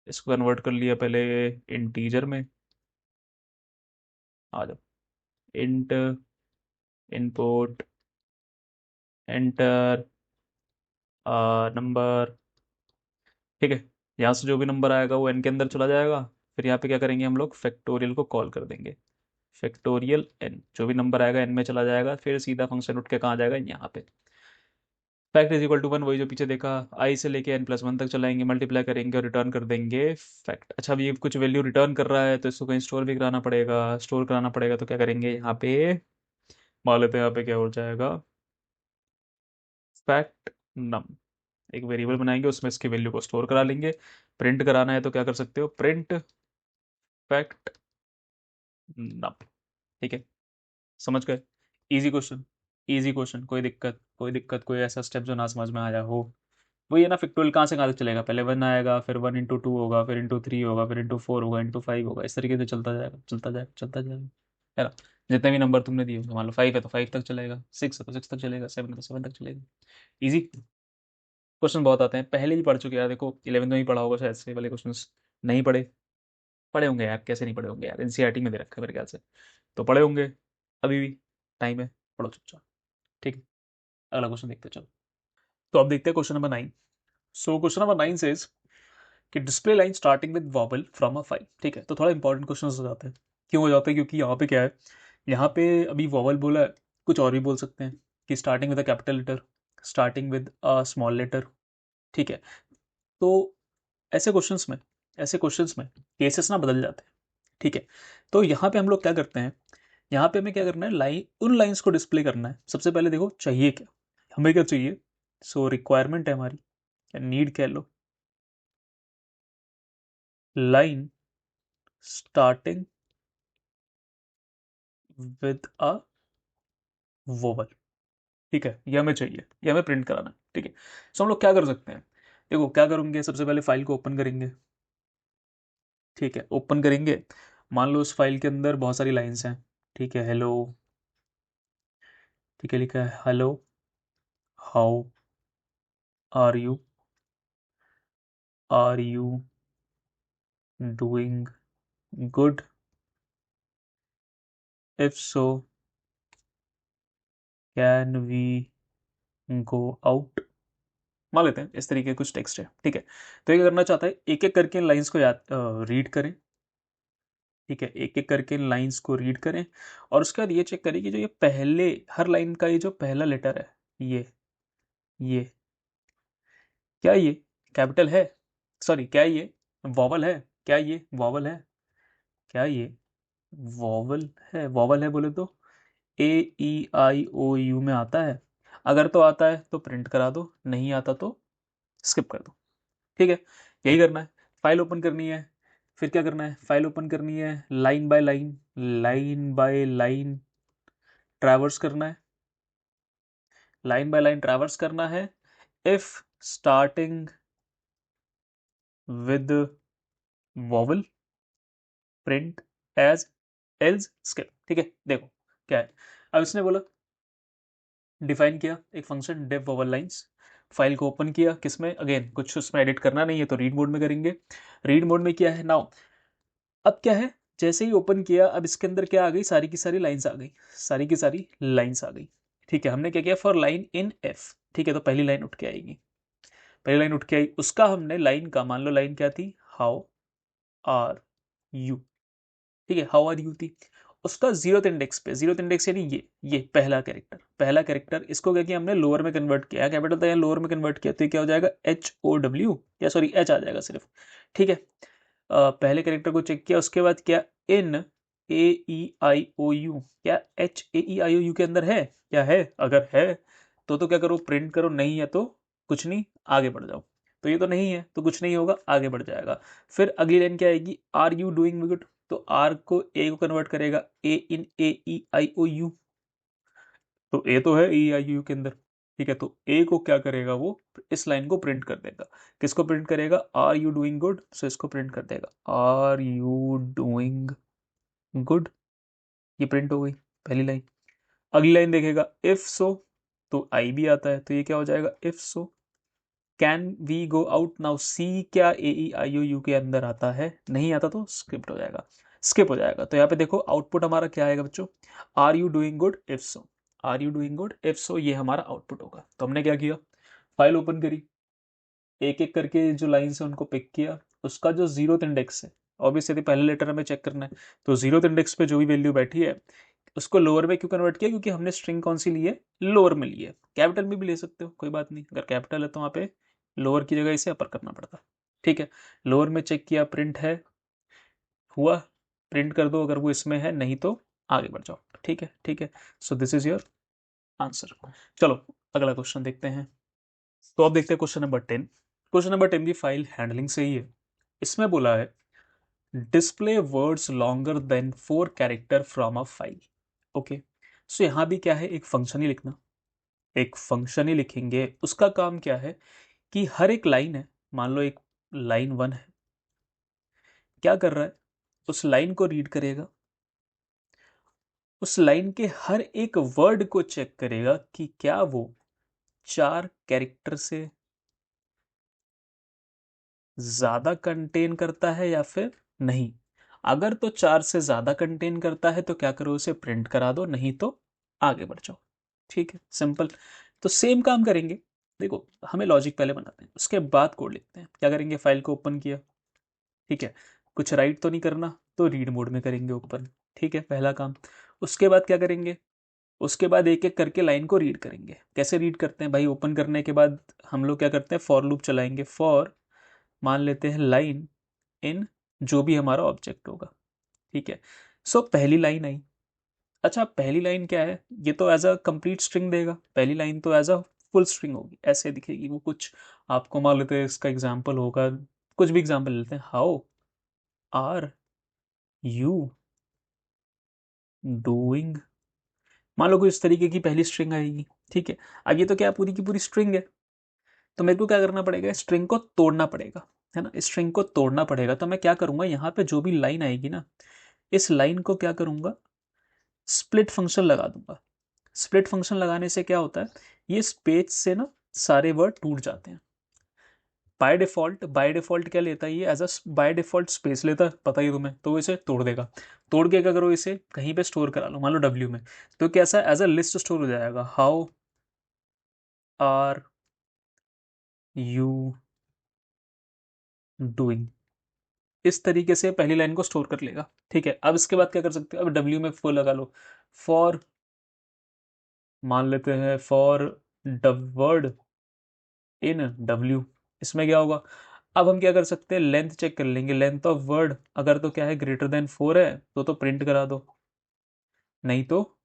इसको कन्वर्ट कर लिया पहले इंटीजर में, आ जाओ, इंट इनपुट एंटर नंबर। ठीक है, यहाँ से जो भी नंबर आएगा वो n के अंदर चला जाएगा। फिर यहाँ पे क्या करेंगे हम लोग, फैक्टोरियल को कॉल कर देंगे, फैक्टोरियल n, जो भी नंबर आएगा n में चला जाएगा, फिर सीधा फंक्शन उठ के कहाँ जाएगा, यहाँ पे। फैक्ट इज इक्वल टू 1, वही जो पीछे देखा, आई से लेके n+1 तक चलाएंगे, मल्टीप्लाई करेंगे और रिटर्न कर देंगे फैक्ट। अच्छा, अब ये कुछ वैल्यू रिटर्न कर रहा है तो इसको कहीं स्टोर भी कराना पड़ेगा, स्टोर कराना पड़ेगा, तो क्या करेंगे यहाँ पे, मान लेते हैं यहाँ पे क्या हो जाएगा, फैक्ट नम, एक वेरिएबल बनाएंगे, उसमें इसकी वैल्यू को स्टोर करा लेंगे। प्रिंट कराना है तो क्या कर सकते हो, प्रिंट फैक्ट नम। ठीक है, समझ गए, इजी क्वेश्चन, इजी क्वेश्चन, कोई दिक्कत, कोई दिक्कत, कोई ऐसा स्टेप जो ना समझ में आया हो। वही है ना, फैक्टोरियल कहाँ से कहाँ तक चलेगा, पहले 1 आएगा, फिर 1 इंटू 2 होगा, फिर इंटू 3 होगा, फिर इंटू 4 होगा, इंटू 5 होगा, इस तरीके से चलता जाएगा, चलता जाएगा, चलता जाएगा, है ना। जितने भी नंबर तुमने दिए होंगे, मान लो 5 है तो 5 तक चलेगा, 6 है तो 6 तक चलेगा, 7 है तो 7 तक चलेगा। इजी क्वेश्चन बहुत आते हैं, पहले ही पढ़ चुके यार, देखो 11th में ही पढ़ा होगा शायद से वाले क्वेश्चन। नहीं पढ़े, पढ़े होंगे यार, कैसे नहीं पढ़े होंगे यार, एनसीईआरटी में दे रखा है मेरे ख्याल से, तो पढ़े होंगे, अभी भी टाइम है, पढ़ो चुपचाप। ठीक है, अगला क्वेश्चन देखते हैं, चलो। तो अब देखते हैं question number 9। So question number 9 says कि display line starting with vowel from a file. ठीक है, तो थोड़ा इंपॉर्टेंट क्वेश्चन हो जाते हैं। क्यों हो जाते हैं, क्योंकि यहाँ पे क्या है, यहाँ पे अभी वॉवल बोला है, कुछ और भी बोल सकते हैं कि starting with a capital letter, starting with a small letter. ठीक है, तो ऐसे क्वेश्चंस में, ऐसे क्वेश्चंस में केसेस ना बदल जाते हैं। ठीक है, तो यहाँ पे हम लोग क्या करते हैं, यहाँ पे हमें क्या करना है, लाइन, उन लाइंस को डिस्प्ले करना है। सबसे पहले देखो चाहिए क्या, हमें क्या चाहिए, सो रिक्वायरमेंट है हमारी, या नीड कह लो, line starting with a vowel. ठीक है, ये हमें चाहिए, ये हमें प्रिंट कराना है। ठीक है, सो हम लोग क्या कर सकते हैं, देखो क्या करेंगे, सबसे पहले फाइल को ओपन करेंगे। ठीक है, ओपन करेंगे, मान लो उस फाइल के अंदर बहुत सारी लाइंस हैं। ठीक है, हेलो, ठीक है, लिखा है hello, how are you, are you doing good, if so can we go out, मान लेते हैं इस तरीके का कुछ टेक्स्ट है। ठीक है, तो ये क्या करना चाहता है, एक एक करके इन लाइंस को याद रीड करें। ठीक है, एक एक करके इन लाइंस को रीड करें, और उसके बाद ये चेक करें कि जो ये पहले, हर लाइन का ये जो पहला लेटर है, ये क्या ये कैपिटल है, सॉरी, क्या ये वॉवल है? क्या ये वॉवल है? क्या ये वॉवल है? वॉवल है बोले तो ए ई आई ओ यू में आता है? अगर तो आता है तो प्रिंट करा दो, नहीं आता तो स्किप कर दो। ठीक है, यही करना है। फाइल ओपन करनी है, फिर क्या करना है? फाइल ओपन करनी है, line by line, line by line traverse करना है, लाइन बाय लाइन ट्रैवर्स करना है। If starting with vowel print as else skip. ठीक है, देखो क्या है। अब इसने बोला, डिफाइन किया एक function def vowel lines, file को ओपन किया, किसमें? अगेन कुछ उसमें एडिट करना नहीं है तो रीड मोड में करेंगे। रीड मोड में किया है नाउ। अब क्या है, जैसे ही ओपन किया, अब इसके अंदर क्या आ गई? सारी की सारी लाइंस आ गई, सारी की सारी लाइंस आ गई। ठीक है, हमने क्या किया? For line in F. ठीक है, तो पहली लाइन उठ के आएगी, पहली लाइन उठ के आई, उसका हमने लाइन का, मान लो लाइन क्या थी? How are you. ठीक है, हाउ आर यू थी। उसका जीरोथ इंडेक्स पे, जीरोथ इंडेक्स यानी ये पहला कैरेक्टर, पहला कैरेक्टर, इसको क्या किया हमने? लोअर में कन्वर्ट किया, कैपिटल था या लोअर में कन्वर्ट किया, तो ये क्या हो जाएगा? एच ओ डब्ल्यू, या सॉरी एच आ जाएगा सिर्फ। ठीक है, पहले कैरेक्टर को चेक किया, उसके बाद क्या? In a e i o u, क्या h a e i o u के अंदर है? क्या है? अगर है तो क्या करो? प्रिंट करो, नहीं है तो कुछ नहीं, आगे बढ़ जाओ। तो ये तो नहीं है तो कुछ नहीं होगा, आगे बढ़ जाएगा। फिर अगली लाइन क्या आएगी? आर यू डूइंग गुड, तो आर को ए को कन्वर्ट करेगा, ए इन a e i o you, तो ए तो है ई आई यू के अंदर। ठीक है, तो ए को क्या करेगा? वो इस लाइन को प्रिंट कर देगा। किसको प्रिंट करेगा? आर यू डूइंग गुड, सो इसको प्रिंट कर देगा, आर यू डूइंग गुड। ये प्रिंट हो गई पहली लाइन। अगली लाइन देखेगा, इफ सो, तो आई भी आता है, तो ये क्या हो जाएगा? If so can we go out now, see क्या A e i o u के अंदर आता है? नहीं आता तो स्किप्ट हो जाएगा, स्किप हो जाएगा। तो यहाँ पे देखो आउटपुट हमारा क्या आएगा बच्चों? Are you doing good if so, are you doing good if so, ये हमारा आउटपुट होगा। तो हमने क्या किया? फाइल ओपन करी, एक एक करके जो लाइन्स है उनको पिक किया, उसका जो जीरोथ इंडेक्स है, ऑब्वियसली पहले लेटर हमें चेक करना है, तो जीरोथ इंडेक्स पे जो भी वैल्यू बैठी है उसको लोअर में क्यों कन्वर्ट किया? क्योंकि हमने स्ट्रिंग कौन सी ली है? लोअर में ली है। कैपिटल में भी ले सकते हो, कोई बात नहीं, अगर कैपिटल है तो वहाँ पे लोअर की जगह इसे अपर करना पड़ता। ठीक है, लोअर में चेक किया, प्रिंट है, हुआ, प्रिंट कर दो अगर वो इसमें है, नहीं तो आगे बढ़ जाओ। ठीक है, ठीक है, so this is your answer. चलो अगला क्वेश्चन देखते हैं। तो अब देखते हैं क्वेश्चन नंबर 10। क्वेश्चन नंबर 10 भी फाइल हैंडलिंग से ही है। इसमें बोला है display words longer than 4 character from a file. Okay, so यहाँ भी क्या है? एक फंक्शन ही लिखना, एक फंक्शन ही लिखेंगे। उसका काम क्या है कि हर एक लाइन है, मान लो एक लाइन 1 है, क्या कर रहा है? उस लाइन को रीड करेगा, उस लाइन के हर एक वर्ड को चेक करेगा कि क्या वो 4 कैरेक्टर से ज्यादा कंटेन करता है या फिर नहीं। अगर तो 4 से ज्यादा कंटेन करता है तो क्या करो? उसे प्रिंट करा दो, नहीं तो आगे बढ़ जाओ। ठीक है, सिंपल। तो सेम काम करेंगे। देखो, हमें लॉजिक पहले बनाते हैं, उसके बाद कोड लिखते हैं। क्या करेंगे? फाइल को ओपन किया, ठीक है, कुछ राइट तो नहीं करना, तो रीड मोड में करेंगे ओपन। ठीक है, पहला काम। उसके बाद क्या करेंगे? उसके बाद एक एक करके लाइन को रीड करेंगे। कैसे रीड करते हैं भाई? ओपन करने के बाद हम लोग क्या करते हैं? फॉर लूप चलाएंगे। फॉर, मान लेते हैं लाइन इन जो भी हमारा ऑब्जेक्ट होगा। ठीक है, सो पहली लाइन आई। अच्छा, पहली लाइन क्या है? ये तो एज अ कंप्लीट स्ट्रिंग देगा, पहली लाइन तो एज अ फुल स्ट्रिंग होगी, ऐसे दिखेगी वो कुछ। आपको मान लेते हैं इसका एग्जाम्पल होगा, कुछ भी एग्जाम्पल लेते हैं, हाउ आर यू डूइंग, मान लो कोई इस तरीके की पहली स्ट्रिंग आएगी। ठीक है, अब ये तो क्या पूरी की पूरी स्ट्रिंग है, तो मेरे को क्या करना पड़ेगा? स्ट्रिंग को तोड़ना पड़ेगा, है ना, स्ट्रिंग को तोड़ना पड़ेगा। तो मैं क्या करूंगा? यहाँ पे जो भी लाइन आएगी ना, इस लाइन को क्या करूंगा? स्प्लिट फंक्शन लगा दूंगा। स्प्लिट फंक्शन लगाने से क्या होता है? ये स्पेस से ना सारे वर्ड टूट जाते हैं। बाय डिफॉल्ट क्या लेता है ये? As a by default space लेता है, पता ही है तुम्हें, तो वो इसे तोड़ देगा। तोड़ के क्या करो? इसे कहीं पे स्टोर करा लो, मान लो डब्ल्यू में, तो कैसा? एज अ लिस्ट स्टोर हो जाएगा, हाउ आर यू डूइंग। इस तरीके से पहली लाइन को स्टोर कर लेगा। ठीक है, अब इसके बाद क्या कर सकते हो? अब डब्ल्यू में फुल लगा लो, फॉर, मान लेते हैं फॉर वर्ड इन डब्ल्यू। इसमें क्या होगा? अब हम क्या कर सकते हैं, लेंथ चेक कर लेंगे, लेंथ ऑफ वर्ड अगर तो क्या है ग्रेटर देन 4 है तो प्रिंट करा दो, नहीं तो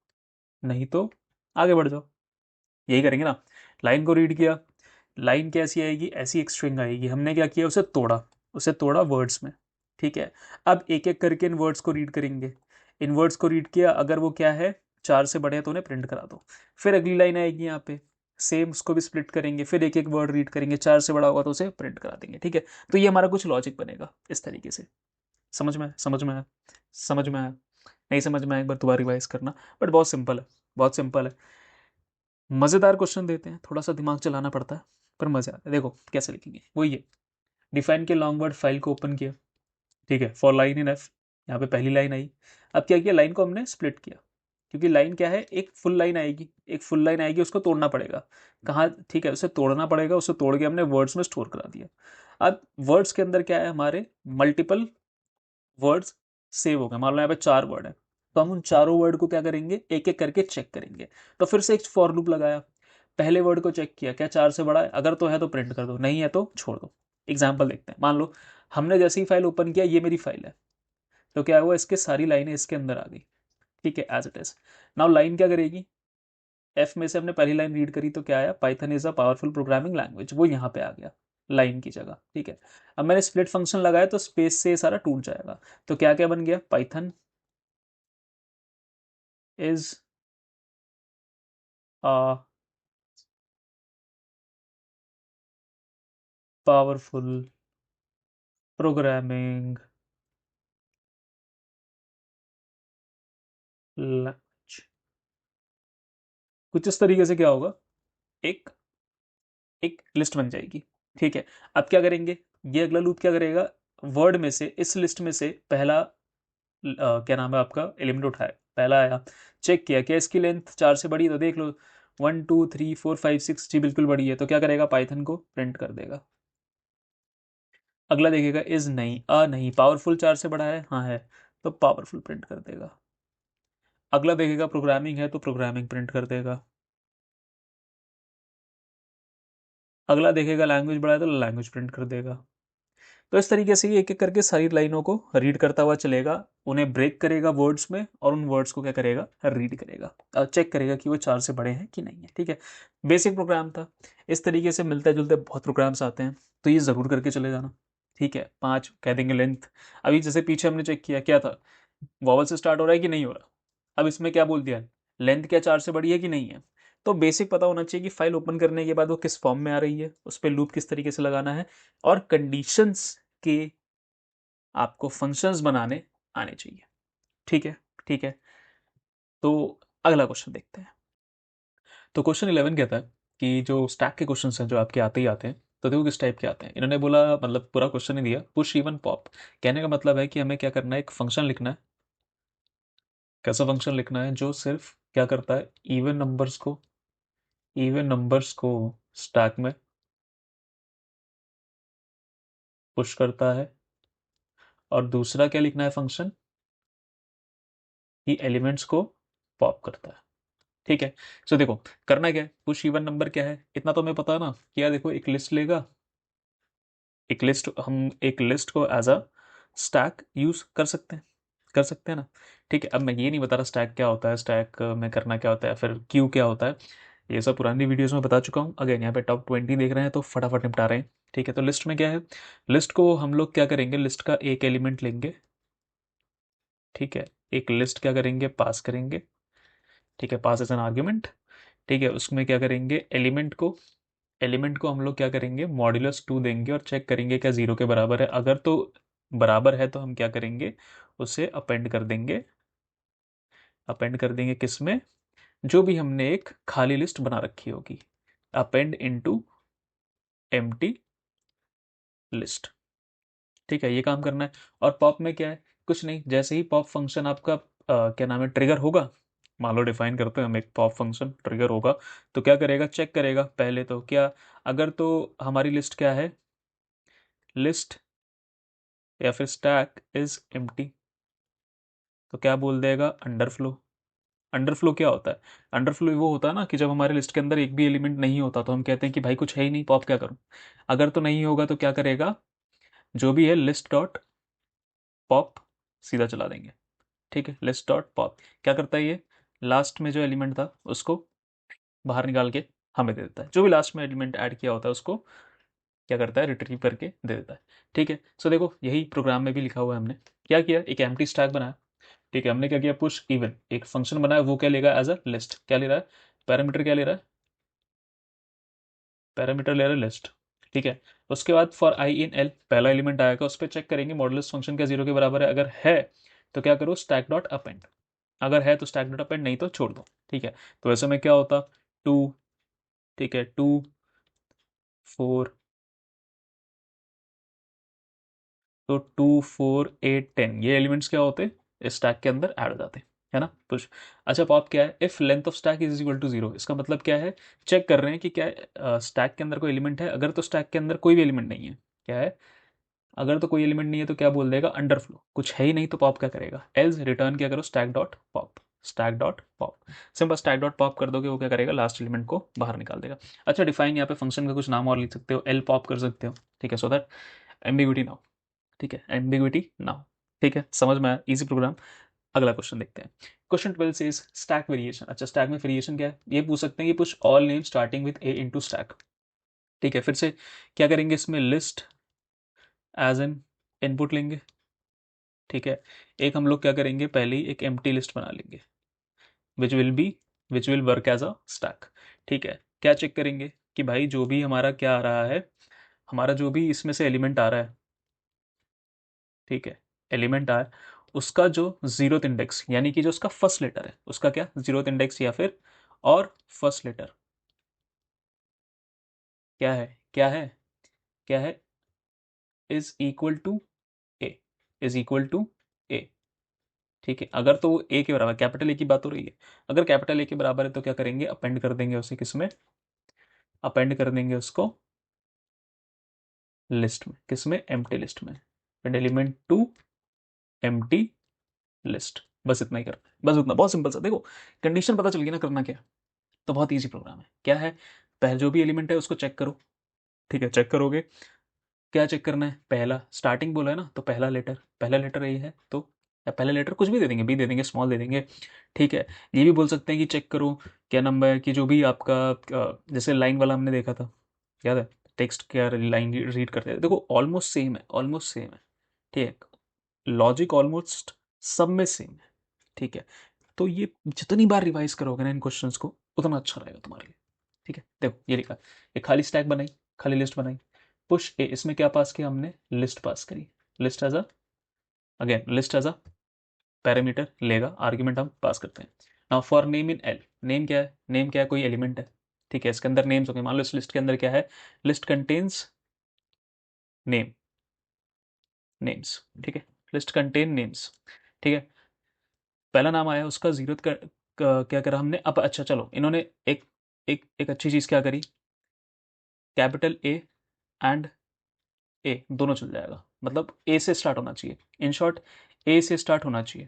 नहीं तो आगे बढ़ जाओ, यही करेंगे ना। लाइन को रीड किया, लाइन कैसी आएगी, ऐसी एक स्ट्रिंग आएगी, हमने क्या किया उसे तोड़ा, उसे तोड़ा वर्ड्स में, ठीक है। अब एक एक करके इन वर्ड्स को रीड करेंगे, इन वर्ड्स को रीड किया, अगर वो क्या है 4 से बड़े हैं तो उन्हें प्रिंट करा दो। फिर अगली लाइन आएगी यहाँ पे, सेम उसको भी स्प्लिट करेंगे, फिर एक एक वर्ड रीड करेंगे, 4 से बड़ा होगा तो उसे प्रिंट करा देंगे, ठीक है। तो ये हमारा कुछ लॉजिक बनेगा इस तरीके से। समझ में आया? समझ में आया? समझ में आया? नहीं समझ में आया एक बार दोबारा रिवाइज करना, बट बहुत सिंपल है, बहुत सिंपल है। मज़ेदार क्वेश्चन देते हैं, थोड़ा सा दिमाग चलाना पड़ता है पर मज़ा आता है। देखो कैसे लिखेंगे, वही है, डिफाइन के लॉन्ग वर्ड फाइल को ओपन किया, ठीक है, फॉर लाइन इन एफ, यहाँ पे पहली लाइन आई। अब क्या किया, लाइन को हमने स्प्लिट किया, क्योंकि लाइन क्या है, एक फुल लाइन आएगी, एक फुल लाइन आएगी, उसको तोड़ना पड़ेगा। कहाँ, ठीक है, उसे तोड़ना पड़ेगा, उसे तोड़ के हमने वर्ड्स में स्टोर करा दिया। अब वर्ड्स के अंदर क्या है, हमारे मल्टीपल वर्ड्स सेव हो गए, मान लो यहाँ पे 4 वर्ड है, तो हम उन चारों वर्ड को क्या करेंगे, एक एक करके चेक करेंगे। तो फिर से एक फॉर लूप लगाया, पहले वर्ड को चेक किया, क्या 4 से बड़ा है, अगर तो है तो प्रिंट कर दो, नहीं है तो छोड़ दो। एग्जाम्पल देखते हैं, मान लो हमने जैसे ही फाइल ओपन किया, ये मेरी फाइल है, तो क्या हुआ, इसके सारी लाइनें इसके अंदर आ गई, ठीक है, as it is. Now line क्या करेगी, एफ में से हमने पहली लाइन रीड करी तो क्या आया, Python is a powerful programming language, वो यहाँ पे आ गया लाइन की जगह, ठीक है। अब मैंने स्प्लिट फंक्शन लगाया तो स्पेस से ये सारा टूट जाएगा, तो क्या क्या बन गया, Python is a powerful programming language. कुछ इस तरीके से क्या होगा, एक एक लिस्ट बन जाएगी, ठीक है। अब क्या करेंगे, ये अगला लूप क्या करेगा, वर्ड में से, इस लिस्ट में से पहला क्या नाम है आपका, एलिमेंट उठाया, पहला आया, चेक किया क्या इसकी लेंथ 4 से बड़ी है, तो देख लो 1 2 3 4 5 6 जी बिल्कुल बड़ी है, तो क्या करेगा, पाइथन को प्रिंट कर देगा। अगला देखेगा इज नहीं, नहीं, पावरफुल 4 से बड़ा है, हाँ है, तो पावरफुल प्रिंट कर देगा। अगला देखेगा प्रोग्रामिंग है तो प्रोग्रामिंग प्रिंट कर देगा। अगला देखेगा लैंग्वेज बड़ा है तो लैंग्वेज प्रिंट कर देगा। तो इस तरीके से ये एक एक करके सारी लाइनों को रीड करता हुआ चलेगा, उन्हें ब्रेक करेगा वर्ड्स में, और उन वर्ड्स को क्या करेगा, रीड करेगा, चेक करेगा कि वो 4 से बड़े हैं कि नहीं है, ठीक है। बेसिक प्रोग्राम था, इस तरीके से मिलते जुलते बहुत प्रोग्राम्स आते हैं, तो ये ज़रूर करके चले जाना, ठीक है। 5 कह देंगे लेंथ, अभी जैसे पीछे हमने चेक किया क्या था, वॉवल से स्टार्ट हो रहा है कि नहीं हो रहा, अब इसमें क्या बोल दिया, लेंथ क्या 4 से बड़ी है कि नहीं है। तो बेसिक पता होना चाहिए कि फाइल ओपन करने के बाद वो किस फॉर्म में आ रही है, उस पर लूप किस तरीके से लगाना है, और कंडीशंस के आपको फंक्शंस बनाने आने चाहिए, ठीक है, ठीक है। तो अगला क्वेश्चन देखते हैं। तो क्वेश्चन 11 कहता है कि जो स्टैक के क्वेश्चन हैं जो आपके आते ही आते हैं, तो देखो किस टाइप के आते हैं। इन्होंने बोला, मतलब पूरा क्वेश्चन ही दिया, पुश इवन पॉप, कहने का मतलब है कि हमें क्या करना है, एक फंक्शन लिखना है। कैसा फंक्शन लिखना है, जो सिर्फ क्या करता है, इवन नंबर्स को स्टैक में पुश करता है, और दूसरा क्या लिखना है फंक्शन, कि एलिमेंट्स को पॉप करता है, ठीक है। सो देखो करना क्या है, पुश इवन नंबर क्या है, इतना तो हमें पता है ना, क्या देखो एक लिस्ट लेगा, एक लिस्ट, हम एक लिस्ट को एज अ स्टैक यूज कर सकते हैं ना, ठीक है। अब मैं ये नहीं बता रहा स्टैक क्या होता है, स्टैक में करना क्या होता है, फिर क्यू क्या होता है, ये सब पुरानी वीडियोस में बता चुका हूँ। अगेन यहाँ पे टॉप 20 देख रहे हैं तो फटाफट निपटा रहे हैं, ठीक है। तो लिस्ट में क्या है, लिस्ट को हम लोग क्या करेंगे, लिस्ट का एक एलिमेंट लेंगे, ठीक है, एक लिस्ट क्या करेंगे, पास करेंगे, ठीक है, पास एज एन आर्ग्यूमेंट, ठीक है। उसमें क्या करेंगे, एलिमेंट को हम लोग क्या करेंगे, मॉड्यूलस 2 देंगे, और चेक करेंगे क्या 0 के बराबर है, अगर तो बराबर है तो हम क्या करेंगे, उसे अपेंड कर देंगे किस में, जो भी हमने एक खाली लिस्ट बना रखी होगी, अपेंड इनटू एम्प्टी लिस्ट, ठीक है, ये काम करना है। और पॉप में क्या है, कुछ नहीं, जैसे ही पॉप फंक्शन आपका क्या नाम है, ट्रिगर होगा, मान लो डिफाइन करते हैं हम, एक पॉप फंक्शन ट्रिगर होगा, तो क्या करेगा, चेक करेगा पहले तो क्या, अगर तो हमारी लिस्ट क्या है, लिस्ट या फिर स्टैक इज एम्प्टी, तो क्या बोल देगा, अंडरफ्लो। अंडरफ्लो क्या होता है, अंडरफ्लो वो होता है ना कि जब हमारे लिस्ट के अंदर एक भी एलिमेंट नहीं होता तो हम कहते हैं कि भाई कुछ है ही नहीं, पॉप क्या करूं। अगर तो नहीं होगा तो क्या करेगा, जो भी है लिस्ट डॉट पॉप सीधा चला देंगे। ठीक है, लिस्ट डॉट पॉप क्या करता है, ये लास्ट में जो एलिमेंट था उसको बाहर निकाल के हमें दे देता है, जो भी लास्ट में एलिमेंट ऐड किया होता है उसको क्या करता है, रिट्रीव करके दे देता है। ठीक है, सो देखो यही प्रोग्राम में भी लिखा हुआ है, हमने क्या किया, एक एम्प्टी स्टैक बनाया। ठीक है, हमने क्या किया, पुश इवन एक फंक्शन बनाया, वो क्या लेगा एज अ लिस्ट, क्या ले रहा है, पैरामीटर क्या ले रहा है, पैरामीटर ले रहा है लिस्ट। ठीक है, उसके बाद फॉर आई इन एल पहला एलिमेंट आएगा, उस पर चेक करेंगे मॉडुलस फंक्शन क्या जीरो के बराबर है, अगर है तो क्या करो, स्टैक डॉट अपेंड, अगर है तो स्टैक डॉट अपेंड, नहीं तो छोड़ दो। ठीक है, तो ऐसे में क्या होता, टू, ठीक है, 2 4, तो 2 4 8 10 ये एलिमेंट्स क्या होते, इस स्टैक के अंदर ऐड हो जाते, है ना, पुश। अच्छा पॉप क्या है, if length of stack is equal to zero, इसका मतलब क्या है, चेक कर रहे हैं कि क्या स्टैक के अंदर कोई एलिमेंट है, अगर तो स्टैक के अंदर कोई भी एलिमेंट नहीं है, क्या है, अगर तो कोई एलिमेंट नहीं है तो क्या बोल देगा, अंडरफ्लो, कुछ है ही नहीं, तो पॉप क्या करेगा, एल्स रिटर्न क्या करो, stack dot pop, stack dot pop, simple stack dot pop कर दोगे, वो क्या करेगा, लास्ट एलिमेंट को बाहर निकाल देगा। अच्छा डिफाइन यहाँ पे फंक्शन का कुछ नाम और लिख सकते हो, एल पॉप कर सकते हो। ठीक है, सो दैट एम्बिग्यूटी ना हो। ठीक है, एम्बिग्यूटी ना हो। ठीक है, समझ में आया, इजी प्रोग्राम। अगला क्वेश्चन देखते हैं। क्वेश्चन 12 से स्टैक वेरिएशन। अच्छा स्टैक में वेरिएशन क्या है, ये पूछ सकते हैं कि push all name starting with A into stack. ठीक है, फिर से क्या करेंगे, इसमें लिस्ट एज एन इनपुट लेंगे। ठीक है, एक हम लोग क्या करेंगे, पहले ही एक एम्प्टी लिस्ट बना लेंगे, which will be which will work as a stack. ठीक है, क्या चेक करेंगे कि भाई जो भी हमारा क्या आ रहा है, हमारा जो भी इसमें से एलिमेंट आ रहा है, ठीक है, एलिमेंट आ उसका जो जीरोथ इंडेक्स, यानी कि जो उसका फर्स्ट लेटर है, उसका क्या जीरोथ इंडेक्स या फिर और फर्स्ट लेटर क्या है, क्या है, क्या है, is equal to A, is equal to A. ठीक है, अगर तो वो ए के बराबर, कैपिटल ए की बात हो रही है, अगर कैपिटल ए के बराबर है तो क्या करेंगे, अपेंड कर देंगे उसे, किसमें अपेंड कर देंगे उसको, लिस्ट में, किसमें, एम्प्टी लिस्ट में, and element to empty list. बस इतना ही करना है, बस उतना, बहुत सिंपल सा, देखो कंडीशन पता चल गई ना, करना क्या है, तो बहुत ईजी प्रोग्राम है। क्या है, पहले जो भी एलिमेंट है उसको चेक करो। ठीक है, चेक करोगे, क्या चेक करना है, पहला स्टार्टिंग बोला है ना, तो पहला लेटर ए है तो, या पहला लेटर कुछ भी दे देंगे, बी दे देंगे, स्मॉल दे देंगे। ठीक है, ये भी बोल सकते हैं कि चेक करो क्या नंबर है, कि जो भी आपका जैसे लाइन वाला हमने देखा था, याद है, टेक्स्ट क्या लाइन रीड करते हैं, देखो ऑलमोस्ट सेम है, ऑलमोस्ट सेम है। ठीक है, लॉजिक ऑलमोस्ट सब में सेम है। ठीक है, तो ये जितनी बार रिवाइज करोगे ना इन क्वेश्चंस को, उतना अच्छा रहेगा तुम्हारे लिए। ठीक है, देखो ये लिखा, एक खाली स्टैक बनाई, खाली लिस्ट बनाई, पुश ए, इसमें क्या पास किया हमने, लिस्ट पास करी, list as a, again list as a parameter लेगा, आर्ग्यूमेंट हम पास करते हैं। Now for name in l, name क्या है, नेम क्या है, कोई एलिमेंट है। ठीक है, इसके अंदर नेम्स होंगे, मान लो इस लिस्ट के अंदर क्या है, लिस्ट कंटेन्स नेम, नेम्स। ठीक है, लिस्ट कंटेन नेम्स। ठीक है, पहला नाम आया, उसका जीरो क्या करा हमने, अब अच्छा चलो इन्होंने एक एक अच्छी चीज़ क्या करी, कैपिटल ए एंड ए दोनों चल जाएगा, मतलब ए से स्टार्ट होना चाहिए, इन शॉर्ट ए से स्टार्ट होना चाहिए।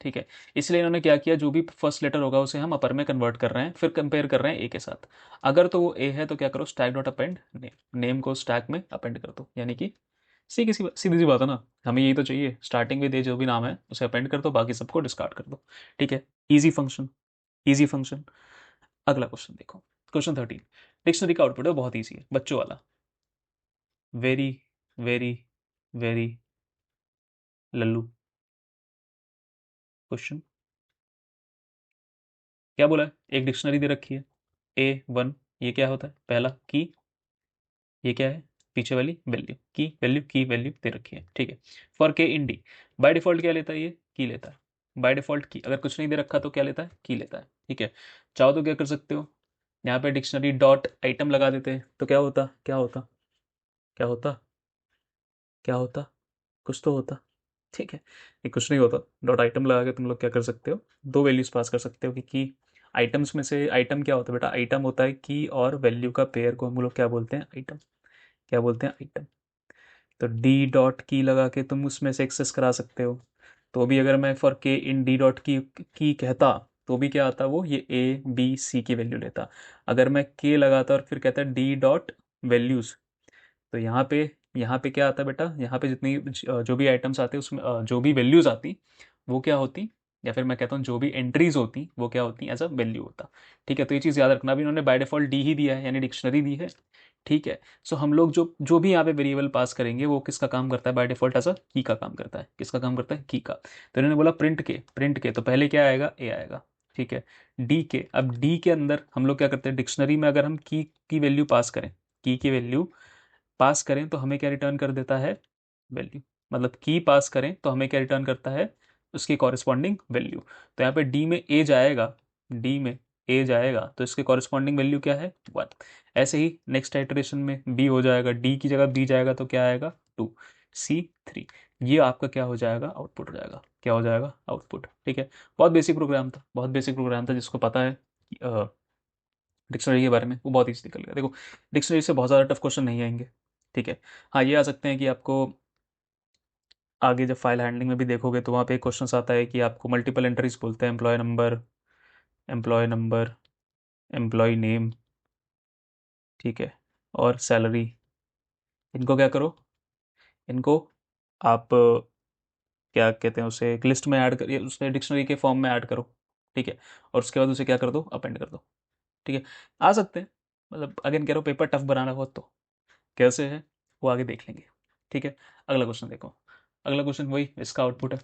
ठीक है, इसलिए इन्होंने क्या किया, जो भी फर्स्ट लेटर होगा उसे हम अपर में कन्वर्ट कर रहे हैं, फिर कंपेयर कर रहे हैं ए के साथ, अगर तो वो ए है तो क्या करो, stack dot append name, name को स्टैक में अपेंड कर दो, यानी कि सीधी सी बात है ना, हमें यही तो चाहिए, स्टार्टिंग विद ए जो भी नाम है उसे अपेंड कर दो, बाकी सबको डिस्कार्ड कर दो। ठीक है, ईजी फंक्शन, ईजी फंक्शन। अगला क्वेश्चन देखो, क्वेश्चन 13, डिक्शनरी का आउटपुट है, बहुत ईजी है, बच्चों वाला, very very very Lallu question. क्या बोला है, एक डिक्शनरी दे रखी है, A1, ये क्या होता है, पहला की, ये क्या है, पीछे वाली वैल्यू, की वैल्यू दे रखी है। ठीक है, फॉर के इन डी, बाय डिफॉल्ट क्या लेता है, ये की लेता है, बाय डिफॉल्ट की, अगर कुछ नहीं दे रखा तो क्या लेता है, की लेता है। ठीक है, चाहो तो क्या कर सकते हो, यहाँ पे डिक्शनरी डॉट आइटम लगा देते हैं, तो क्या होता, क्या होता, क्या होता, क्या होता, कुछ तो होता। ठीक है, ये कुछ नहीं होता, डॉट आइटम लगा के तुम लोग क्या कर सकते हो, दो वैल्यूज पास कर सकते हो, कि आइटम्स में से, आइटम क्या होता है बेटा, आइटम होता है की और वैल्यू का पेयर को हम लोग क्या बोलते हैं, आइटम, क्या बोलते हैं, आइटम। तो डी डॉट की लगा के तुम उसमें से एक्सेस करा सकते हो, तो भी अगर मैं फॉर के इन डी डॉट की कहता, तो भी क्या आता, वो ये ए बी सी की वैल्यू लेता। अगर मैं के लगाता और फिर कहता डी डॉट वैल्यूज, तो यहाँ पे यहाँ पे क्या आता है बेटा, यहाँ पे जितनी जो भी आइटम्स आते हैं उसमें जो भी वैल्यूज आती वो क्या होती, या फिर मैं कहता हूँ जो भी एंट्रीज होती वो क्या होती एज अ वैल्यू होता। ठीक है, तो ये चीज़ याद रखना भी, इन्होंने बाय डिफॉल्ट डी ही दिया है यानी डिक्शनरी दी है। ठीक है, सो हम लोग जो जो भी यहाँ पे वेरिएबल पास करेंगे वो किसका काम करता है, बाय डिफॉल्ट एज अ की का काम करता है। किसका काम करता है, की का। तो इन्होंने बोला प्रिंट के तो पहले क्या आएगा, ए आएगा। ठीक है, डी के, अब डी के अंदर हम लोग क्या करते हैं, डिक्शनरी में अगर हम की वैल्यू पास करें, की वैल्यू पास करें तो हमें क्या रिटर्न कर देता है, वैल्यू। मतलब की पास करें तो हमें क्या रिटर्न करता है, उसकी कॉरेस्पॉन्डिंग वैल्यू। तो यहाँ पे डी में ए जाएगा, डी में ए जाएगा तो इसके कॉरेस्पॉन्डिंग वैल्यू क्या है, 1। ऐसे ही नेक्स्ट आइटरेशन में बी हो जाएगा, डी की जगह बी जाएगा तो क्या आएगा, 2, सी 3। ये आपका क्या हो जाएगा, आउटपुट हो जाएगा। क्या हो जाएगा, आउटपुट। ठीक है, बहुत बेसिक प्रोग्राम था, बहुत बेसिक प्रोग्राम था। जिसको पता है डिक्शनरी के बारे में वो बहुत ईजी निकल गया। देखो डिक्शनरी से बहुत ज़्यादा टफ क्वेश्चन नहीं आएंगे। ठीक है, हाँ ये आ सकते हैं कि आपको आगे जब फाइल हैंडलिंग में भी देखोगे तो वहाँ पे एक क्वेश्चन आता है कि आपको मल्टीपल एंट्रीज बोलते हैं, एम्प्लॉय नंबर, एम्प्लॉय नेम, ठीक है, और सैलरी। इनको क्या करो, इनको आप क्या कहते हैं उसे एक लिस्ट में ऐड करिए, उसमें डिक्शनरी के फॉर्म में ऐड करो। ठीक है, और उसके बाद उसे क्या कर दो, अपेंड कर दो। ठीक है, आ सकते हैं, मतलब अगेन कह रहा हूँ पेपर टफ बनाना हो तो कैसे है वो आगे देख लेंगे। ठीक है, अगला क्वेश्चन देखो। अगला क्वेश्चन वही इसका आउटपुट है।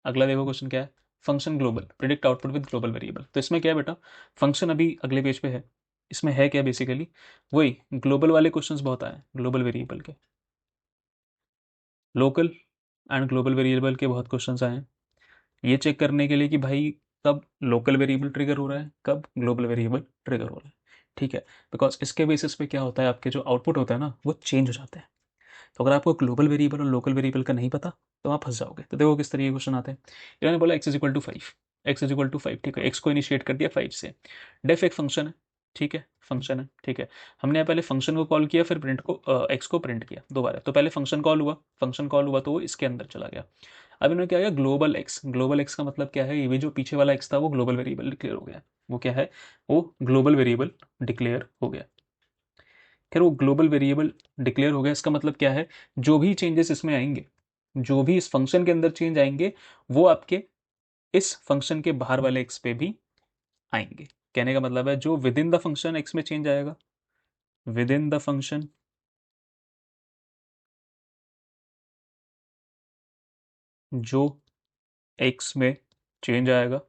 अगला देखो क्वेश्चन क्या है, function global predict output with global variable. तो इसमें क्या है बेटा, फंक्शन अभी अगले पेज पे है। इसमें है क्या बेसिकली, वही ग्लोबल वाले क्वेश्चंस बहुत आए, ग्लोबल वेरिएबल के, लोकल एंड ग्लोबल वेरिएबल के बहुत क्वेश्चंस आए हैं। ये चेक करने के लिए कि भाई कब लोकल वेरिएबल ट्रिगर हो रहा है, कब ग्लोबल वेरिएबल ट्रिगर हो रहा है। ठीक है, बिकॉज इसके बेसिस पे क्या होता है, आपके जो आउटपुट होता है ना वो चेंज हो जाते हैं। तो अगर आपको ग्लोबल वेरिएबल और लोकल वेरिएबल का नहीं पता तो आप फंस जाओगे। तो देखो किस तरीके के क्वेश्चन आते हैं। इन्होंने बोला x is equal to 5, x is equal to 5। ठीक है, एक्स को इनिशिएट कर दिया 5 से। डेफ एक फंक्शन है, ठीक है, फंक्शन है। ठीक है, हमने पहले फंक्शन को कॉल किया, फिर प्रिंट को एक्स को प्रिंट किया दोबारा। तो पहले फंक्शन कॉल हुआ, फंक्शन कॉल हुआ तो वो इसके अंदर चला गया। अब इन्होंने क्या किया, ग्लोबल एक्स। ग्लोबल एक्स का मतलब क्या है, ये भी जो पीछे वाला एक्स था वो ग्लोबल वेरिएबल डिक्लेयर हो गया। वो क्या है, वो ग्लोबल वेरिएबल डिक्लेयर हो गया। खैर वो ग्लोबल वेरिएबल डिक्लेयर हो गया, इसका मतलब क्या है, जो भी चेंजेस इसमें आएंगे, जो भी इस फंक्शन के अंदर चेंज आएंगे वो आपके इस फंक्शन के बाहर वाले एक्स पे भी आएंगे। कहने का मतलब है जो within the function x में चेंज आएगा, विद इन द फंक्शन जो एक्स में चेंज आएगा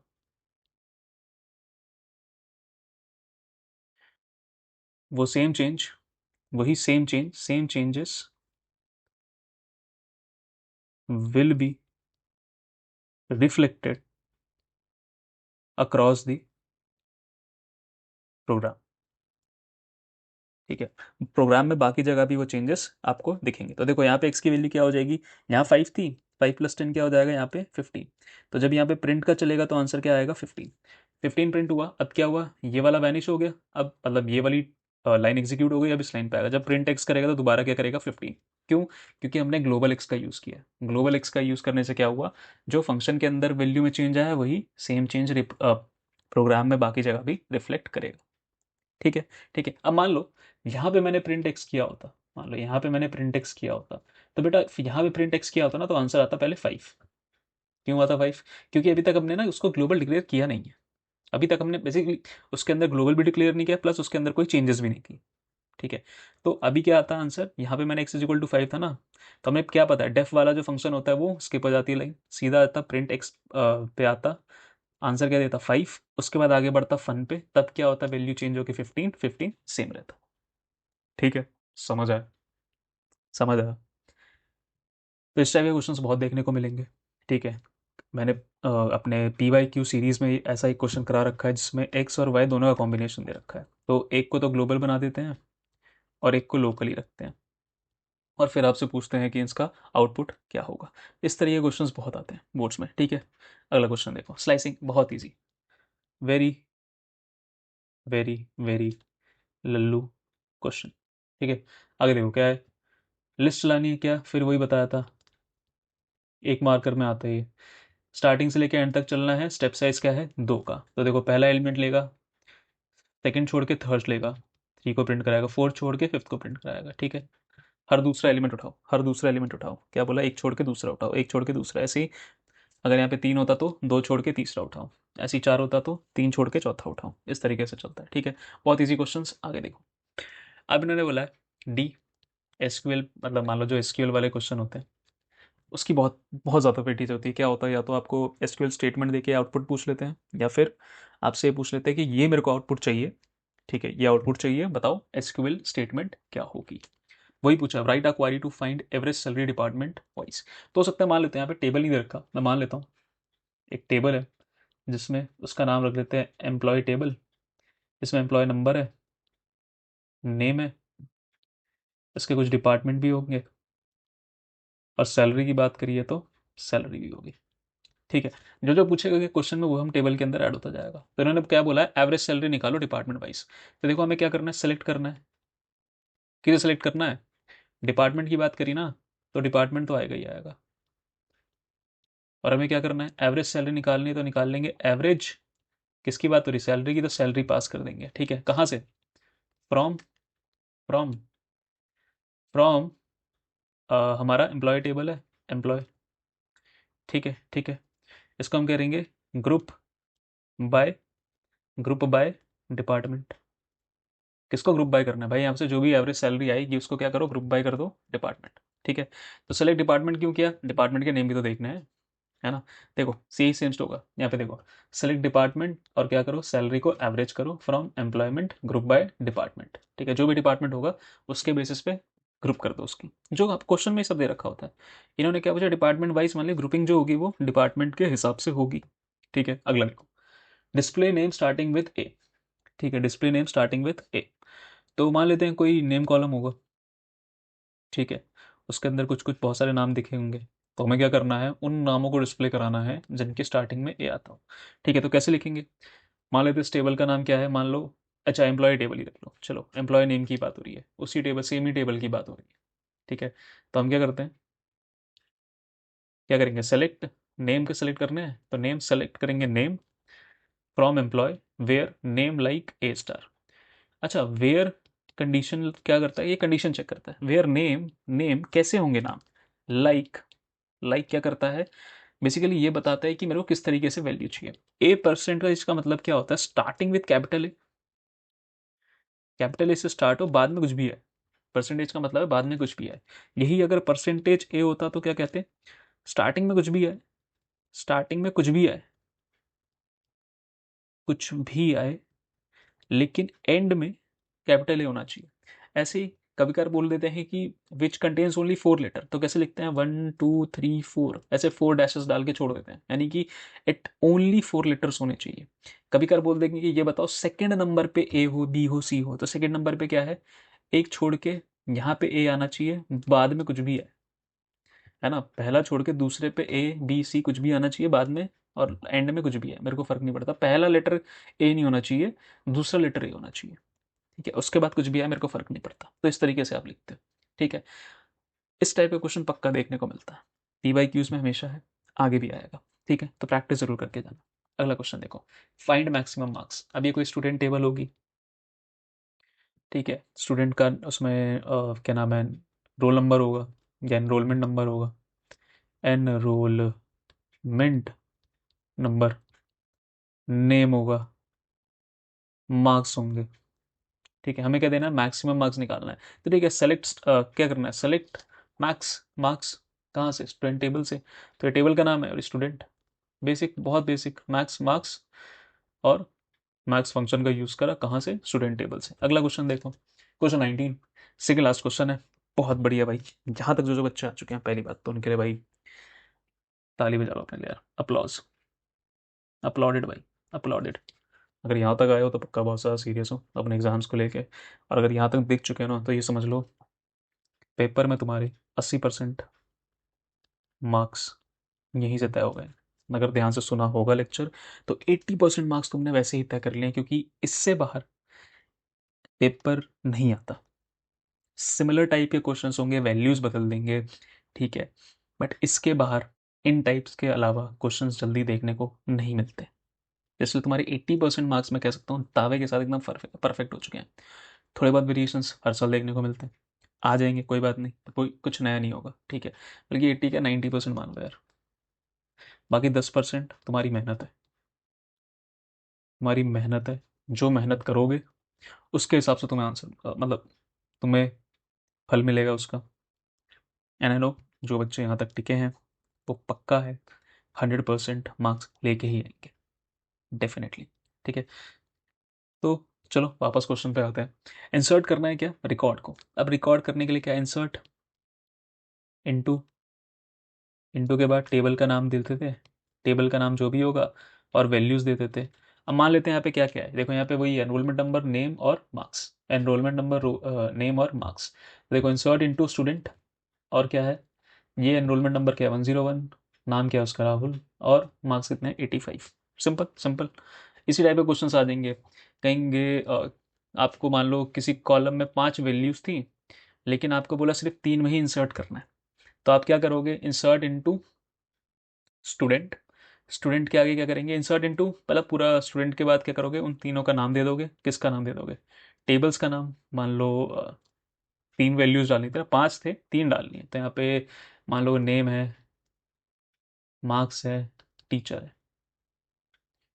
वो सेम चेंज, वही same changes will be reflected across the program. ठीक है, प्रोग्राम में बाकी जगह भी वो चेंजेस आपको दिखेंगे। तो देखो यहाँ पे एक्स की वैल्यू क्या हो जाएगी, यहाँ 5 थी, 5 + 10 क्या हो जाएगा यहाँ पे 15। तो जब यहाँ पे प्रिंट का चलेगा तो आंसर क्या आएगा 15। 15 प्रिंट हुआ, अब क्या हुआ, ये वाला वैनिश हो गया। अब मतलब ये वाली लाइन एग्जीक्यूट हो गई, अब इस लाइन पे आएगा। जब प्रिंट एक्स करेगा तो दोबारा क्या करेगा 15। क्यों, क्योंकि हमने ग्लोबल एक्स का यूज़ किया। ग्लोबल एक्स का यूज़ करने से क्या हुआ, जो फंक्शन के अंदर वैल्यू में चेंज आया वही सेम चेंज प्रोग्राम में बाकी जगह भी रिफ्लेक्ट करेगा। ठीक है, ठीक है, अब मान लो यहाँ पे मैंने प्रिंट एक्स किया होता, मान लो यहाँ पे मैंने प्रिंट एक्स किया होता, तो बेटा यहाँ पे प्रिंट एक्स किया होता ना तो आंसर आता पहले 5। क्यों आता 5, क्योंकि अभी तक हमने ना उसको ग्लोबल डिक्लेयर किया नहीं है। अभी तक हमने बेसिकली उसके अंदर ग्लोबल भी डिक्लेयर नहीं किया, प्लस उसके अंदर कोई चेंजेस भी नहीं की। ठीक है, तो अभी क्या आता आंसर, यहाँ पे मैंने एक्स इज इक्वल टू 5 था ना, तो हमें क्या पता है डेफ वाला जो फंक्शन होता है वो स्किप हो जाती है लाइन, सीधा आता प्रिंट एक्स पे आता, आंसर क्या देता 5। उसके बाद आगे बढ़ता फन पे, तब क्या होता वैल्यू चेंज होकर 15, 15 सेम रहता। ठीक है, समझ आया, समझ आया। तो इस टाइप के क्वेश्चंस बहुत देखने को मिलेंगे। ठीक है, मैंने अपने PYQ सीरीज में ऐसा एक क्वेश्चन करा रखा है जिसमें एक्स और वाई दोनों का कॉम्बिनेशन दे रखा है। तो एक को तो ग्लोबल बना देते हैं और एक को लोकली रखते हैं, और फिर आपसे पूछते हैं कि इसका आउटपुट क्या होगा। इस तरह के क्वेश्चंस बहुत आते हैं बोर्ड्स में। ठीक है, अगला क्वेश्चन देखो, स्लाइसिंग बहुत easy, very very very Lallu question. ठीक है, आगे देखो क्या है, लिस्ट चलानी है क्या, फिर वही बताया था, एक मार्कर में आता है ये। स्टार्टिंग से लेकर एंड तक चलना है, स्टेप साइज क्या है 2 का। तो देखो पहला एलिमेंट लेगा, सेकंड छोड़ के थर्ड लेगा, 3 को प्रिंट कराएगा, फोर्थ छोड़ के फिफ्थ को प्रिंट कराएगा। ठीक है, हर दूसरा एलिमेंट उठाओ, हर दूसरा एलिमेंट उठाओ। क्या बोला? एक छोड़ के दूसरा उठाओ, एक छोड़ के दूसरा। ऐसे ही अगर यहाँ पे 3 होता तो 2 छोड़ के तीसरा उठाओ, ऐसे ही 4 होता तो 3 छोड़ के चौथा उठाओ। इस तरीके से चलता है, ठीक है। बहुत ईजी क्वेश्चंस। आगे देखो, अब इन्होंने बोला है डी एसक्यूएल, मतलब मान लो जो एसक्यूएल वाले क्वेश्चन होते हैं उसकी बहुत बहुत ज़्यादा वेटेज होती है। क्या होता है, या तो आपको एसक्यूएल स्टेटमेंट देके आउटपुट पूछ लेते हैं, या फिर आपसे ये पूछ लेते हैं कि ये मेरे को आउटपुट चाहिए, ठीक है, ये आउटपुट चाहिए, बताओ एसक्यूएल स्टेटमेंट क्या होगी। वही पूछा, write a query to find average salary department wise. तो हो सकता है, मान लेते हैं यहाँ पे टेबल नहीं दे रखा, मैं मान लेता हूँ एक टेबल है जिसमें उसका नाम रख लेते हैं एम्प्लॉय टेबल। इसमें एम्प्लॉय नंबर है, नेम है, इसके कुछ डिपार्टमेंट भी होंगे, और सैलरी की बात करिए तो सैलरी भी होगी, ठीक है। जो जो पूछेगा कि क्वेश्चन में वो हम टेबल के अंदर ऐड होता जाएगा। तो इन्होंने क्या बोला है, एवरेज सैलरी निकालो डिपार्टमेंट वाइज। तो देखो हमें क्या करना है, सेलेक्ट करना है। किसे सेलेक्ट करना है? डिपार्टमेंट की बात करी ना, तो डिपार्टमेंट तो आएगा ही आएगा। और हमें क्या करना है, एवरेज सैलरी निकालनी है, तो निकाल लेंगे एवरेज। किसकी बात हो रही, सैलरी की, तो सैलरी पास कर देंगे, ठीक है। कहाँ से? फ्रॉम फ्रॉम फ्रॉम हमारा एम्प्लॉय टेबल है, एम्प्लॉय, ठीक है, ठीक है। इसको हम करेंगे group by, group by department. किसको ग्रुप बाय करना है भाई? यहाँ से जो भी एवरेज सैलरी आएगी उसको क्या करो, ग्रुप बाय कर दो डिपार्टमेंट, ठीक है। तो सेलेक्ट डिपार्टमेंट क्यों किया? डिपार्टमेंट के नेम भी तो देखने हैं, है ना। देखो सी चेंज होगा यहाँ पे, देखो सेलेक्ट डिपार्टमेंट और क्या करो, सैलरी को एवरेज करो from employment group by department, ठीक है। जो भी डिपार्टमेंट होगा उसके बेसिस पे ग्रुप कर दो उसकी, जो आप क्वेश्चन में सब दे रखा होता है। इन्होंने क्या पूछा, डिपार्टमेंट वाइज, मान ली ग्रुपिंग जो होगी वो डिपार्टमेंट के हिसाब से होगी, ठीक है। अगला देखो, डिस्प्ले नेम स्टार्टिंग विथ ए, ठीक है, डिस्प्ले नेम स्टार्टिंग विथ ए। तो मान लेते हैं कोई नेम कॉलम होगा, ठीक है, उसके अंदर कुछ कुछ बहुत सारे नाम दिखे होंगे। तो हमें क्या करना है, उन नामों को डिस्प्ले कराना है जिनके स्टार्टिंग में ए आता हो, ठीक है। तो कैसे लिखेंगे, मान लेते हैं इस टेबल का नाम क्या है, मान लो, अच्छा एम्प्लॉय टेबल ही रख लो, चलो एम्प्लॉय नेम की बात हो रही है, उसी टेबल, सेम ही टेबल की बात हो रही है, ठीक है। तो हम क्या करते हैं, क्या करेंगे, सेलेक्ट, नेम के सेलेक्ट करने हैं तो नेम सेलेक्ट करेंगे, name from employ where name like a star. अच्छा, वेयर कंडीशन क्या करता है, ये कंडीशन चेक करता है। वेयर नेम, नेम कैसे होंगे नाम, लाइक, लाइक क्या करता है, बेसिकली ये बताता है कि मेरे को किस तरीके से वैल्यू चाहिए। ए परसेंट का इसका मतलब क्या होता है, starting with capital A, capital A से स्टार्ट हो, बाद में कुछ भी है। परसेंटेज का मतलब है बाद में कुछ भी है। यही अगर परसेंटेज ए होता तो क्या कहते हैं, स्टार्टिंग में कुछ भी है, स्टार्टिंग में कुछ भी है, कुछ भी आए, लेकिन एंड में कैपिटल ए होना चाहिए। ऐसे ही कभी कभार बोल देते हैं कि विच कंटेन्स ओनली 4 लेटर, तो कैसे लिखते हैं, 1 2 3 4, ऐसे 4 डैशेस डाल के छोड़ देते हैं, यानी कि इट ओनली 4 लेटर्स होने चाहिए। कभी कभार बोल देंगे कि ये बताओ सेकंड नंबर पे ए हो, बी हो, सी हो, तो सेकंड नंबर पे क्या है, एक छोड़ के यहाँ पे ए आना चाहिए, बाद में कुछ भी है ना। पहला छोड़ के दूसरे पे ए बी सी कुछ भी आना चाहिए बाद में, और एंड में कुछ भी है, मेरे को फर्क नहीं पड़ता, पहला लेटर ए नहीं होना चाहिए, दूसरा लेटर ए होना चाहिए, ठीक है। उसके बाद कुछ भी है, मेरे को फर्क नहीं पड़ता। तो इस तरीके से आप लिखते हो, ठीक है। इस टाइप का क्वेश्चन पक्का देखने को मिलता है, पी वाई क्यूज में हमेशा है, आगे भी आएगा, ठीक है। तो प्रैक्टिस जरूर करके जाना। अगला क्वेश्चन देखो, फाइंड मैक्सिमम मार्क्स। अब ये कोई स्टूडेंट टेबल होगी, ठीक है। स्टूडेंट का उसमें क्या नाम है, रोल नंबर होगा या एनरोलमेंट नंबर होगा, एनरोलमेंट नंबर, नेम होगा, मार्क्स होंगे, ठीक है। हमें क्या देना है, मैक्सिमम मार्क्स निकालना है। तो ठीक है, सेलेक्ट क्या करना है, सेलेक्ट मैक्स मार्क्स, कहाँ से, स्टूडेंट टेबल से। तो ये टेबल का नाम है, और स्टूडेंट, बेसिक, बहुत बेसिक, मैक्स मार्क्स, और मैक्स फंक्शन का यूज करा कहाँ से, स्टूडेंट टेबल से। अगला क्वेश्चन देखो, क्वेश्चन 19, सेकंड लास्ट क्वेश्चन है। बहुत बढ़िया भाई, जहां तक जो जो बच्चे आ चुके हैं पहली बात तो उनके लिए भाई ताली बजा लो अपने लिए यार, अप्लॉज, अपलॉडेड भाई, अपलॉडेड। अगर यहाँ तक आए हो तो पक्का बहुत ज़्यादा सीरियस हो अपने एग्जाम्स को लेके, और अगर यहाँ तक दिख चुके हो ना तो ये समझ लो पेपर में तुम्हारे 80% मार्क्स यहीं से तय हो गए। अगर ध्यान से सुना होगा लेक्चर तो 80% मार्क्स तुमने वैसे ही तय कर लिए, क्योंकि इससे बाहर पेपर नहीं आता। सिमिलर टाइप के क्वेश्चंस होंगे, वैल्यूज बदल देंगे, ठीक है, बट इसके बाहर इन टाइप्स के अलावा क्वेश्चंस जल्दी देखने को नहीं मिलते। इसलिए तुम्हारे 80% मार्क्स मैं कह सकता हूँ दावे के साथ एकदम परफेक्ट हो चुके हैं। थोड़े बहुत वेरिएशंस हर साल देखने को मिलते हैं, आ जाएंगे, कोई बात नहीं, कोई कुछ नया नहीं होगा, ठीक है। बल्कि 80 का 90% मान लो यार। बाकी 10% तुम्हारी मेहनत है, तुम्हारी मेहनत है। जो मेहनत करोगे उसके हिसाब से तुम्हें आंसर मतलब तुम्हें फल मिलेगा उसका। एंड आई नो जो बच्चे यहाँ तक टिके हैं वो पक्का है 100% मार्क्स लेके ही आएंगे, डेफिनेटली। ठीक है, तो चलो वापस क्वेश्चन पे आते हैं। इंसर्ट करना है क्या रिकॉर्ड को। अब रिकॉर्ड करने के लिए क्या, इंसर्ट इनटू, इनटू के बाद टेबल का नाम देते थे, टेबल का नाम जो भी होगा और वैल्यूज़ देते थे। अब मान लेते हैं यहाँ पे क्या क्या है, देखो यहाँ पे वही एनरोलमेंट नंबर, नेम और मार्क्स, एनरोलमेंट नंबर, नेम और मार्क्स। देखो इंसर्ट इनटू स्टूडेंट, और क्या है, ये एनरोलमेंट नंबर क्या है 101, नाम क्या है उसका राहुल, और मार्क्स कितने हैं 85। Simple simple. इसी टाइप के क्वेश्चन आ जाएंगे। कहेंगे आपको मान लो किसी कॉलम में 5 वैल्यूज़ थी, लेकिन आपको बोला सिर्फ 3 में ही इंसर्ट करना है, तो आप क्या करोगे, इंसर्ट इनटू स्टूडेंट, स्टूडेंट के आगे क्या करेंगे, इंसर्ट इनटू, मतलब पूरा स्टूडेंट के बाद क्या करोगे, उन तीनों का नाम दे दोगे। किसका नाम दे दोगे, टेबल्स का नाम। मान लो 3 वैल्यूज डालनी थी ना, 5 थे 3 डालनी है, तो यहाँ पे मान लो नेम है, मार्क्स है, टीचर है,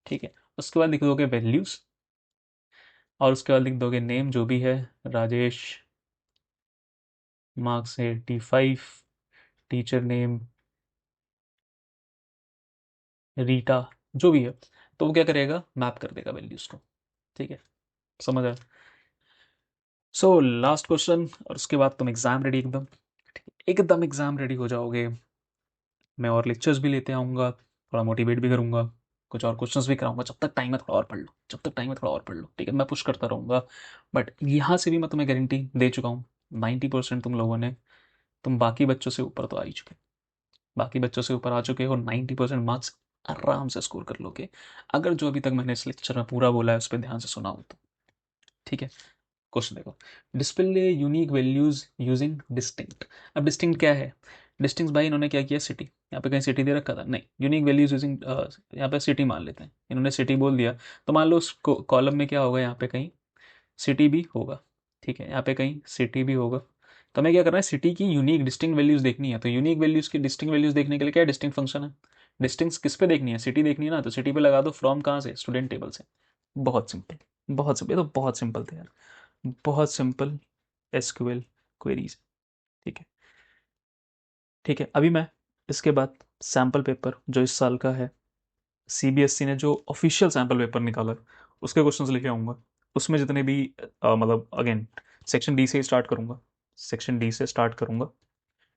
ठीक है। उसके बाद लिख दोगे वैल्यूज, और उसके बाद लिख दोगे नेम जो भी है, राजेश, मार्क्स है 85, टीचर नेम रीटा, जो भी है। तो वो क्या करेगा, मैप कर देगा वैल्यूज को, ठीक है। समझ आया। सो लास्ट क्वेश्चन, और उसके बाद तुम एग्जाम रेडी एकदम, ठीक है? एकदम एग्जाम रेडी हो जाओगे। मैं और लेक्चर्स भी लेते आऊँगा, थोड़ा मोटिवेट भी करूँगा, कुछ और क्वेश्चंस भी कराऊंगा। जब तक टाइम है थोड़ा और पढ़ लो, जब तक टाइम है थोड़ा और पढ़ लो, ठीक है। मैं पुश करता रहूँगा, बट यहाँ से भी मैं तुम्हें गारंटी दे चुका हूँ, 90% तुम लोगों ने, तुम बाकी बच्चों से ऊपर तो आ ही चुके, बाकी बच्चों से ऊपर आ चुके हो, 90% मार्क्स आराम से स्कोर कर लोगे, अगर जो अभी तक मैंने इस लेक्चर में पूरा बोला है उस पर ध्यान से सुना हो तो, ठीक है। क्वेश्चन देखो, display unique values using distinct. अब डिस्टिंक्ट क्या है, डिस्टिंक्ट भाई इन्होंने क्या किया, सिटी, यहाँ पे कहीं सिटी दे रखा था नहीं, यूनिक वैल्यूज यूजिंग, यहाँ पे सिटी मान लेते हैं, इन्होंने सिटी बोल दिया, तो मान लो उस कॉलम में क्या होगा, यहाँ पे कहीं सिटी भी होगा, ठीक है, यहाँ पे कहीं सिटी भी होगा। तो हमें क्या करना है, सिटी की यूनिक डिस्टिंक्ट वैल्यूज देखनी है, तो यूनिक वैल्यूज की डिस्टिंक्ट वैल्यूज देखने के लिए क्या डिस्टिंक्ट फंक्शन है, डिस्टिंक्ट किस पे देखनी है, सिटी देखनी है ना, तो सिटी पे लगा दो फ्रॉम, कहाँ से, स्टूडेंट टेबल से। बहुत सिंपल, बहुत सिंपल, ये तो बहुत सिंपल थे यार, बहुत सिंपल एसक्यूएल क्वेरीज, ठीक है। ठीक है, अभी मैं इसके बाद सैम्पल पेपर जो इस साल का है, सीबीएसई ने जो ऑफिशियल सैम्पल पेपर निकाला है, उसके क्वेश्चंस लेके आऊँगा। उसमें जितने भी मतलब अगेन सेक्शन डी से स्टार्ट करूँगा, सेक्शन डी से स्टार्ट करूँगा,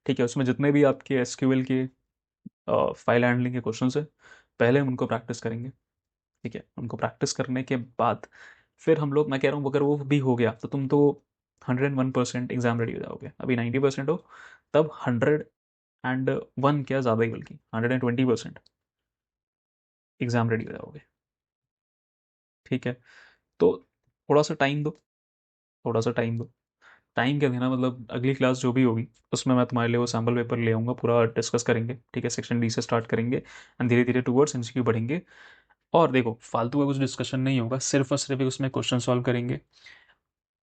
ठीक है। उसमें जितने भी आपके एसक्यूएल के फाइल हैंडलिंग के क्वेश्चन है, पहले हम उनको प्रैक्टिस करेंगे, ठीक है। उनको प्रैक्टिस करने के बाद फिर हम लोग, मैं कह रहा हूँ अगर वो भी हो गया तो तुम तो 101% एग्जाम रेडी हो जाओगे। अभी 90% हो, तब 101 क्या, ज़्यादा ही बल्कि 120% एग्जाम रेडी हो जाओगे, ठीक है। तो थोड़ा सा टाइम दो, थोड़ा सा टाइम दो। टाइम क्या देना, मतलब अगली क्लास जो भी होगी उसमें मैं तुम्हारे लिए वो सैम्पल पेपर ले आऊँगा, पूरा डिस्कस करेंगे, ठीक है। सेक्शन डी से स्टार्ट करेंगे एंड धीरे धीरे टूवर्ड्स एमसीक्यू बढ़ेंगे। और देखो फालतू का कुछ डिस्कशन नहीं होगा, सिर्फ और सिर्फ उसमें क्वेश्चन सॉल्व करेंगे।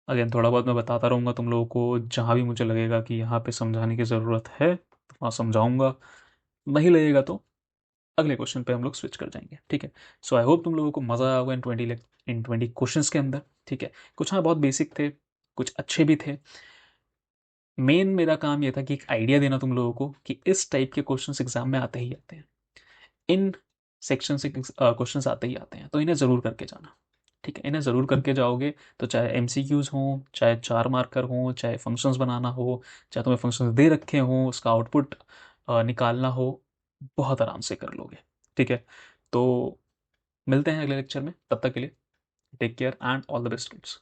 अगेन थोड़ा बहुत मैं बताता रहूँगा तुम लोगों को, जहाँ भी मुझे लगेगा कि यहाँ पे समझाने की ज़रूरत है तो वहाँ समझाऊंगा, नहीं लगेगा तो अगले क्वेश्चन पे हम लोग स्विच कर जाएंगे, ठीक है। सो आई होप तुम लोगों को मज़ा आया होगा इन 20 क्वेश्चंस के अंदर, ठीक है। कुछ हाँ बहुत बेसिक थे, कुछ अच्छे भी थे। मेन मेरा काम ये था कि एक आइडिया देना तुम लोगों को कि इस टाइप के क्वेश्चंस एग्जाम में आते ही आते हैं, इन सेक्शन से क्वेश्चंस आते ही आते हैं, तो इन्हें ज़रूर करके जाना, ठीक है। इन्हें ज़रूर करके जाओगे तो चाहे एमसीक्यूज हों, चाहे 4 मार्कर हों, चाहे फंक्शंस बनाना हो, चाहे तुम्हें फंक्शंस दे रखे हों उसका आउटपुट निकालना हो, बहुत आराम से कर लोगे, ठीक है। तो मिलते हैं अगले लेक्चर में, तब तक के लिए take care and all the best.